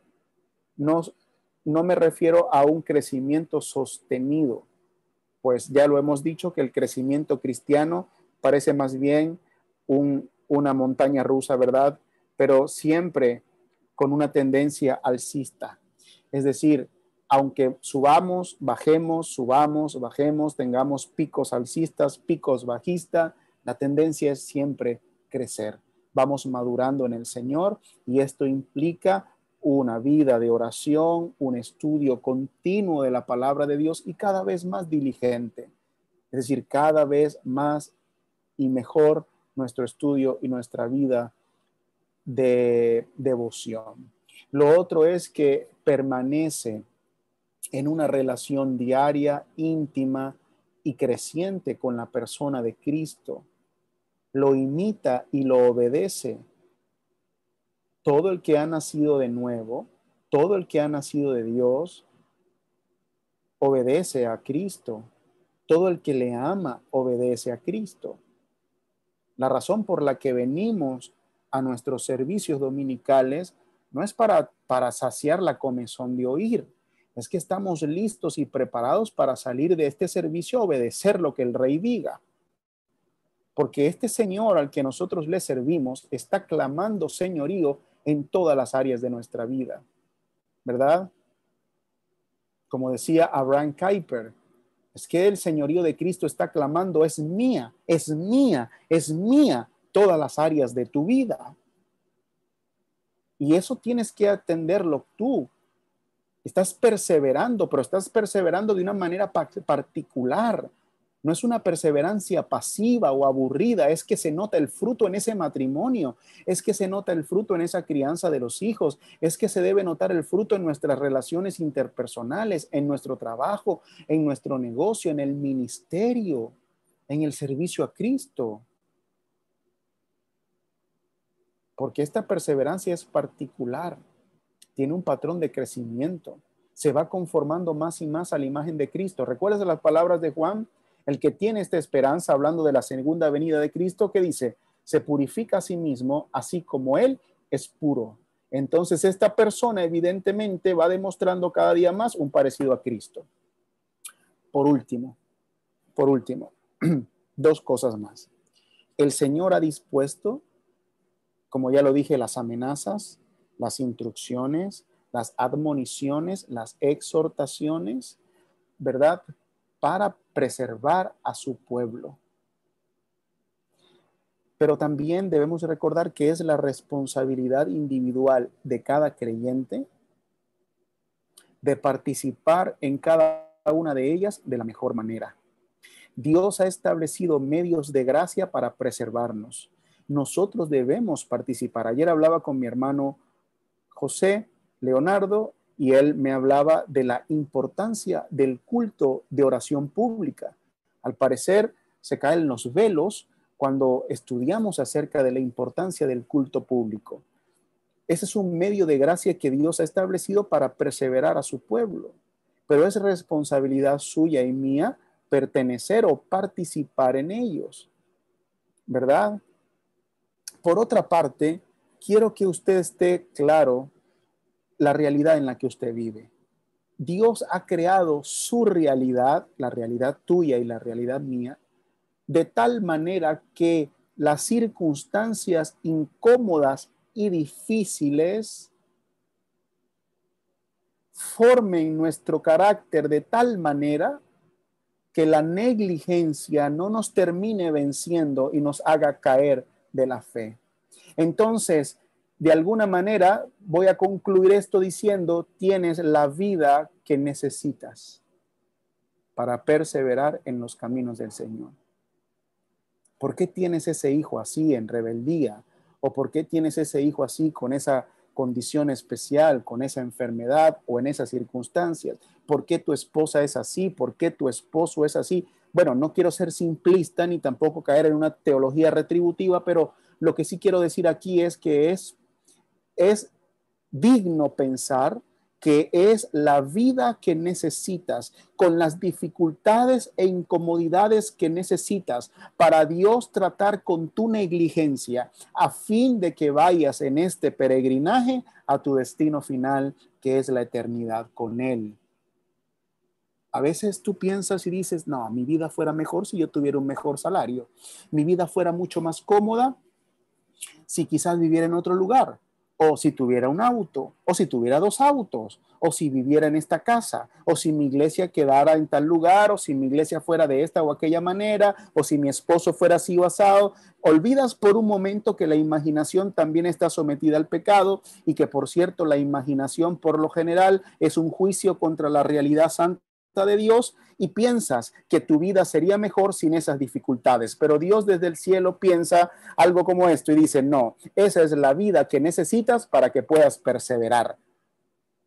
me refiero a un crecimiento sostenido, pues ya lo hemos dicho que el crecimiento cristiano parece más bien una montaña rusa, ¿verdad? Pero siempre con una tendencia alcista. Es decir, aunque subamos, bajemos, tengamos picos alcistas, picos bajistas, la tendencia es siempre crecer. Vamos madurando en el Señor y esto implica una vida de oración, un estudio continuo de la palabra de Dios y cada vez más diligente. Es decir, cada vez más y mejor nuestro estudio y nuestra vida de devoción. Lo otro es que permanece en una relación diaria, íntima y creciente con la persona de Cristo. Lo imita y lo obedece. Todo el que ha nacido de nuevo, todo el que ha nacido de Dios, obedece a Cristo. Todo el que le ama, obedece a Cristo. La razón por la que venimos a nuestros servicios dominicales no es para saciar la comezón de oír, es que estamos listos y preparados para salir de este servicio a obedecer lo que el Rey diga. Porque este Señor al que nosotros le servimos está clamando señorío en todas las áreas de nuestra vida, ¿verdad? Como decía Abraham Kuyper, es que el señorío de Cristo está clamando, es mía, es mía, es mía, todas las áreas de tu vida. Y eso tienes que atenderlo tú. Estás perseverando, pero estás perseverando de una manera particular. No es una perseverancia pasiva o aburrida, es que se nota el fruto en ese matrimonio, es que se nota el fruto en esa crianza de los hijos, es que se debe notar el fruto en nuestras relaciones interpersonales, en nuestro trabajo, en nuestro negocio, en el ministerio, en el servicio a Cristo. Porque esta perseverancia es particular, tiene un patrón de crecimiento, se va conformando más y más a la imagen de Cristo. ¿Recuerdas las palabras de Juan? El que tiene esta esperanza, hablando de la segunda venida de Cristo, que dice, se purifica a sí mismo, así como Él es puro. Entonces esta persona evidentemente va demostrando cada día más un parecido a Cristo. Por último, dos cosas más. El Señor ha dispuesto, como ya lo dije, las amenazas, las instrucciones, las admoniciones, las exhortaciones, ¿verdad? Para preservar a su pueblo. Pero también debemos recordar que es la responsabilidad individual de cada creyente de participar en cada una de ellas de la mejor manera. Dios ha establecido medios de gracia para preservarnos. Nosotros debemos participar. Ayer hablaba con mi hermano José Leonardo y él me hablaba de la importancia del culto de oración pública. Al parecer se caen los velos cuando estudiamos acerca de la importancia del culto público. Ese es un medio de gracia que Dios ha establecido para perseverar a su pueblo, pero es responsabilidad suya y mía pertenecer o participar en ellos, ¿verdad? Por otra parte, quiero que usted esté claro la realidad en la que usted vive. Dios ha creado su realidad, la realidad tuya y la realidad mía, de tal manera que las circunstancias incómodas y difíciles formen nuestro carácter de tal manera que la negligencia no nos termine venciendo y nos haga caer de la fe. Entonces, de alguna manera, voy a concluir esto diciendo, tienes la vida que necesitas para perseverar en los caminos del Señor. ¿Por qué tienes ese hijo así en rebeldía? ¿O por qué tienes ese hijo así con esa condición especial, con esa enfermedad o en esas circunstancias? ¿Por qué tu esposa es así? ¿Por qué tu esposo es así? Bueno, no quiero ser simplista ni tampoco caer en una teología retributiva, pero lo que sí quiero decir aquí es que es digno pensar que es la vida que necesitas, con las dificultades e incomodidades que necesitas para Dios tratar con tu negligencia, a fin de que vayas en este peregrinaje a tu destino final, que es la eternidad con Él. A veces tú piensas y dices, no, mi vida fuera mejor si yo tuviera un mejor salario. Mi vida fuera mucho más cómoda si quizás viviera en otro lugar, o si tuviera un auto, o si tuviera dos autos, o si viviera en esta casa, o si mi iglesia quedara en tal lugar, o si mi iglesia fuera de esta o aquella manera, o si mi esposo fuera así o asado. Olvidas por un momento que la imaginación también está sometida al pecado y que, por cierto, la imaginación por lo general es un juicio contra la realidad santa de Dios, y piensas que tu vida sería mejor sin esas dificultades. Pero Dios desde el cielo piensa algo como esto y dice, no, esa es la vida que necesitas para que puedas perseverar.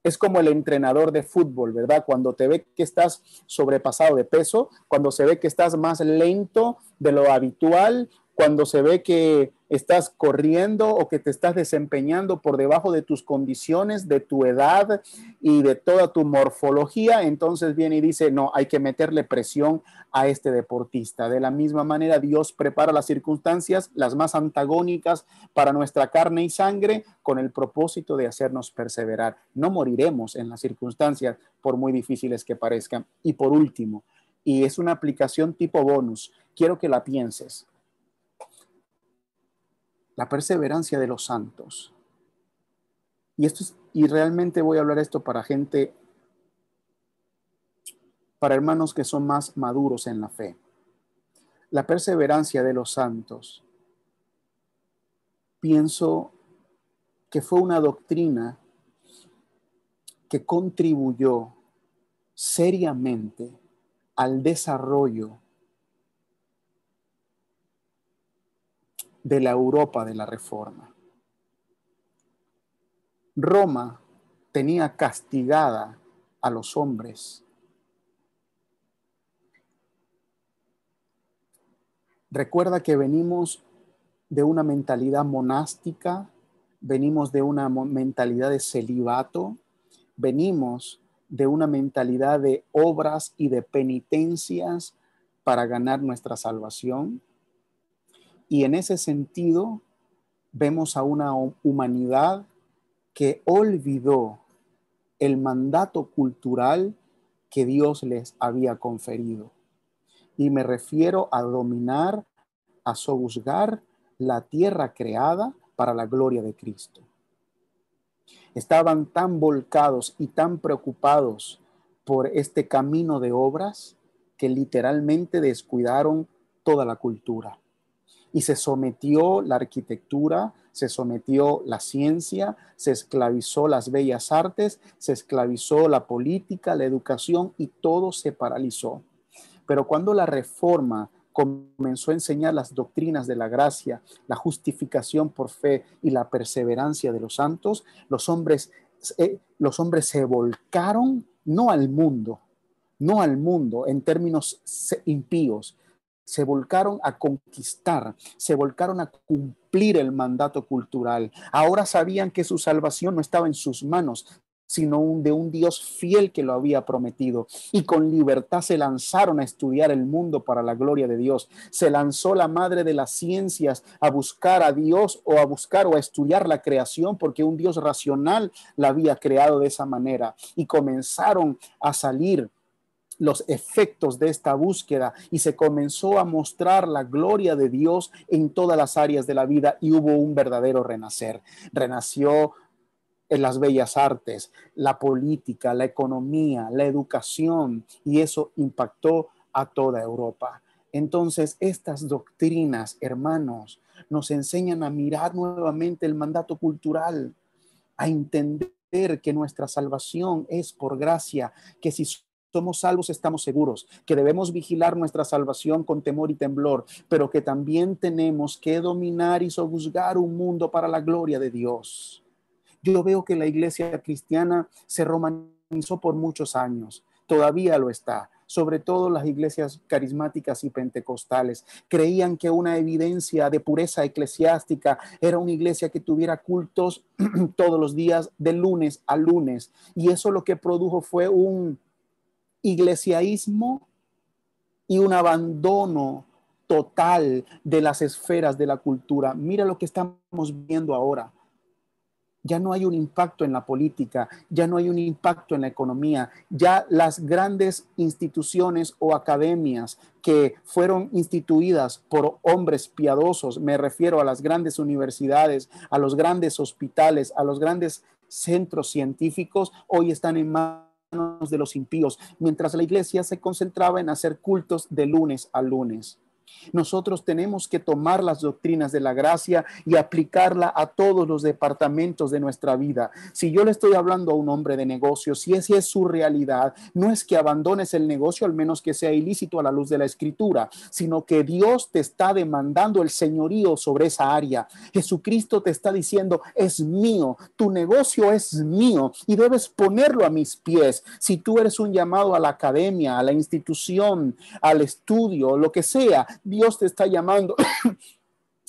Es como el entrenador de fútbol, ¿verdad? Cuando te ve que estás sobrepasado de peso, cuando se ve que estás más lento de lo habitual, cuando se ve que estás corriendo o que te estás desempeñando por debajo de tus condiciones, de tu edad y de toda tu morfología, entonces viene y dice, no, hay que meterle presión a este deportista. De la misma manera, Dios prepara las circunstancias, las más antagónicas para nuestra carne y sangre, con el propósito de hacernos perseverar. No moriremos en las circunstancias, por muy difíciles que parezcan. Y por último, y es una aplicación tipo bonus, quiero que la pienses. La perseverancia de los santos. Y realmente voy a hablar esto para gente, para hermanos que son más maduros en la fe. La perseverancia de los santos, pienso que fue una doctrina que contribuyó seriamente al desarrollo de la Europa de la Reforma. Roma tenía castigada a los hombres. Recuerda que venimos de una mentalidad monástica, venimos de una mentalidad de celibato, venimos de una mentalidad de obras y de penitencias para ganar nuestra salvación. Y en ese sentido, vemos a una humanidad que olvidó el mandato cultural que Dios les había conferido. Y me refiero a dominar, a sojuzgar la tierra creada para la gloria de Cristo. Estaban tan volcados y tan preocupados por este camino de obras que literalmente descuidaron toda la cultura. Y se sometió la arquitectura, se sometió la ciencia, se esclavizó las bellas artes, se esclavizó la política, la educación y todo se paralizó. Pero cuando la reforma comenzó a enseñar las doctrinas de la gracia, la justificación por fe y la perseverancia de los santos, los hombres se volcaron no al mundo en términos impíos, se volcaron a conquistar, se volcaron a cumplir el mandato cultural. Ahora sabían que su salvación no estaba en sus manos, sino de un Dios fiel que lo había prometido. Y con libertad se lanzaron a estudiar el mundo para la gloria de Dios. Se lanzó la madre de las ciencias a buscar a Dios o a estudiar la creación, porque un Dios racional la había creado de esa manera. Y comenzaron a salir los efectos de esta búsqueda y se comenzó a mostrar la gloria de Dios en todas las áreas de la vida y hubo un verdadero renacer. Renació en las bellas artes, la política, la economía, la educación, y eso impactó a toda Europa. Entonces, estas doctrinas, hermanos, nos enseñan a mirar nuevamente el mandato cultural, a entender que nuestra salvación es por gracia, que si somos salvos estamos seguros, que debemos vigilar nuestra salvación con temor y temblor, pero que también tenemos que dominar y sojuzgar un mundo para la gloria de Dios. Yo veo que la iglesia cristiana se romanizó por muchos años, todavía lo está, sobre todo las iglesias carismáticas y pentecostales. Creían que una evidencia de pureza eclesiástica era una iglesia que tuviera cultos todos los días de lunes a lunes, y eso lo que produjo fue un iglesiaísmo y un abandono total de las esferas de la cultura. Mira lo que estamos viendo ahora. Ya no hay un impacto en la política, ya no hay un impacto en la economía, ya las grandes instituciones o academias que fueron instituidas por hombres piadosos, me refiero a las grandes universidades, a los grandes hospitales, a los grandes centros científicos, hoy están en manos de los impíos, mientras la iglesia se concentraba en hacer cultos de lunes a lunes. Nosotros tenemos que tomar las doctrinas de la gracia y aplicarla a todos los departamentos de nuestra vida. Si yo le estoy hablando a un hombre de negocios, si esa es su realidad, no es que abandones el negocio al menos que sea ilícito a la luz de la escritura, sino que Dios te está demandando el señorío sobre esa área. Jesucristo te está diciendo, es mío, tu negocio es mío y debes ponerlo a mis pies. Si tú eres un llamado a la academia, a la institución, al estudio, lo que sea, Dios te está llamando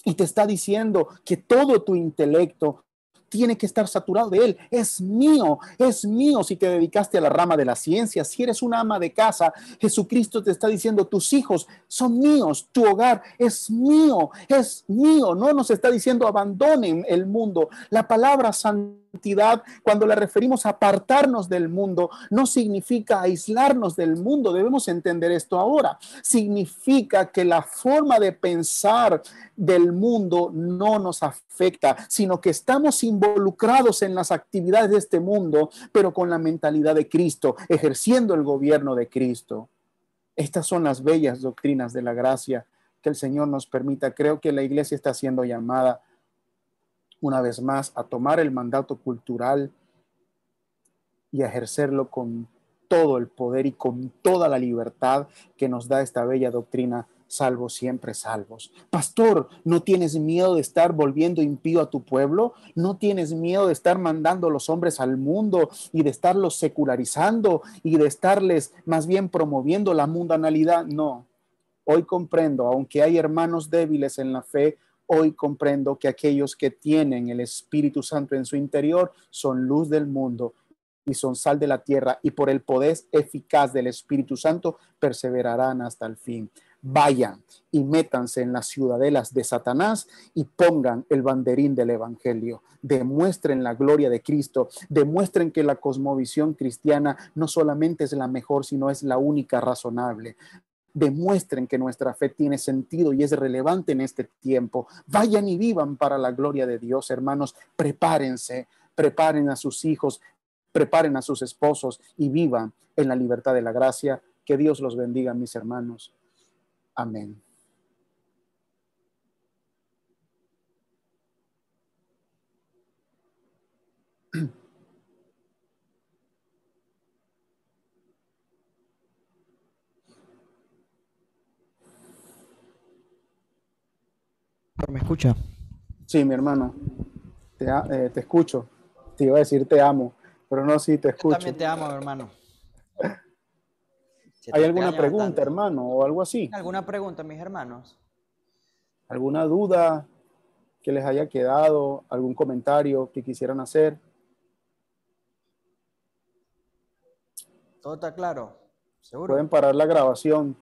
y te está diciendo que todo tu intelecto tiene que estar saturado de él. Es mío si te dedicaste a la rama de la ciencia. Si eres una ama de casa, Jesucristo te está diciendo, tus hijos son míos, tu hogar es mío. No nos está diciendo abandonen el mundo. La palabra santidad, cuando la referimos a apartarnos del mundo, no significa aislarnos del mundo. Debemos entender esto ahora. Significa que la forma de pensar del mundo no nos afecta, sino que estamos involucrados en las actividades de este mundo, pero con la mentalidad de Cristo, ejerciendo el gobierno de Cristo. Estas son las bellas doctrinas de la gracia que el Señor nos permita. Creo que la iglesia está siendo llamada una vez más a tomar el mandato cultural y a ejercerlo con todo el poder y con toda la libertad que nos da esta bella doctrina, salvos siempre salvos. Pastor, ¿no tienes miedo de estar volviendo impío a tu pueblo? ¿No tienes miedo de estar mandando a los hombres al mundo y de estarlos secularizando y de estarles más bien promoviendo la mundanalidad? No. Hoy comprendo, aunque hay hermanos débiles en la fe, hoy comprendo que aquellos que tienen el Espíritu Santo en su interior son luz del mundo y son sal de la tierra, y por el poder eficaz del Espíritu Santo perseverarán hasta el fin. Vayan y métanse en las ciudadelas de Satanás y pongan el banderín del evangelio. Demuestren la gloria de Cristo, demuestren que la cosmovisión cristiana no solamente es la mejor, sino es la única razonable. Demuestren que nuestra fe tiene sentido y es relevante en este tiempo. Vayan y vivan para la gloria de Dios, hermanos. Prepárense, preparen a sus hijos, preparen a sus esposos y vivan en la libertad de la gracia. Que Dios los bendiga, mis hermanos. Amén. ¿Me escucha? Sí, mi hermano, te escucho. Te iba a decir te amo, pero no, sí, te Yo escucho. también te amo, hermano. Se te ¿Hay alguna extraña pregunta, bastante. hermano, o algo así? ¿Alguna pregunta, mis hermanos? ¿Alguna duda que les haya quedado? ¿Algún comentario que quisieran hacer? ¿Todo está claro? Pueden ¿Seguro? parar la grabación.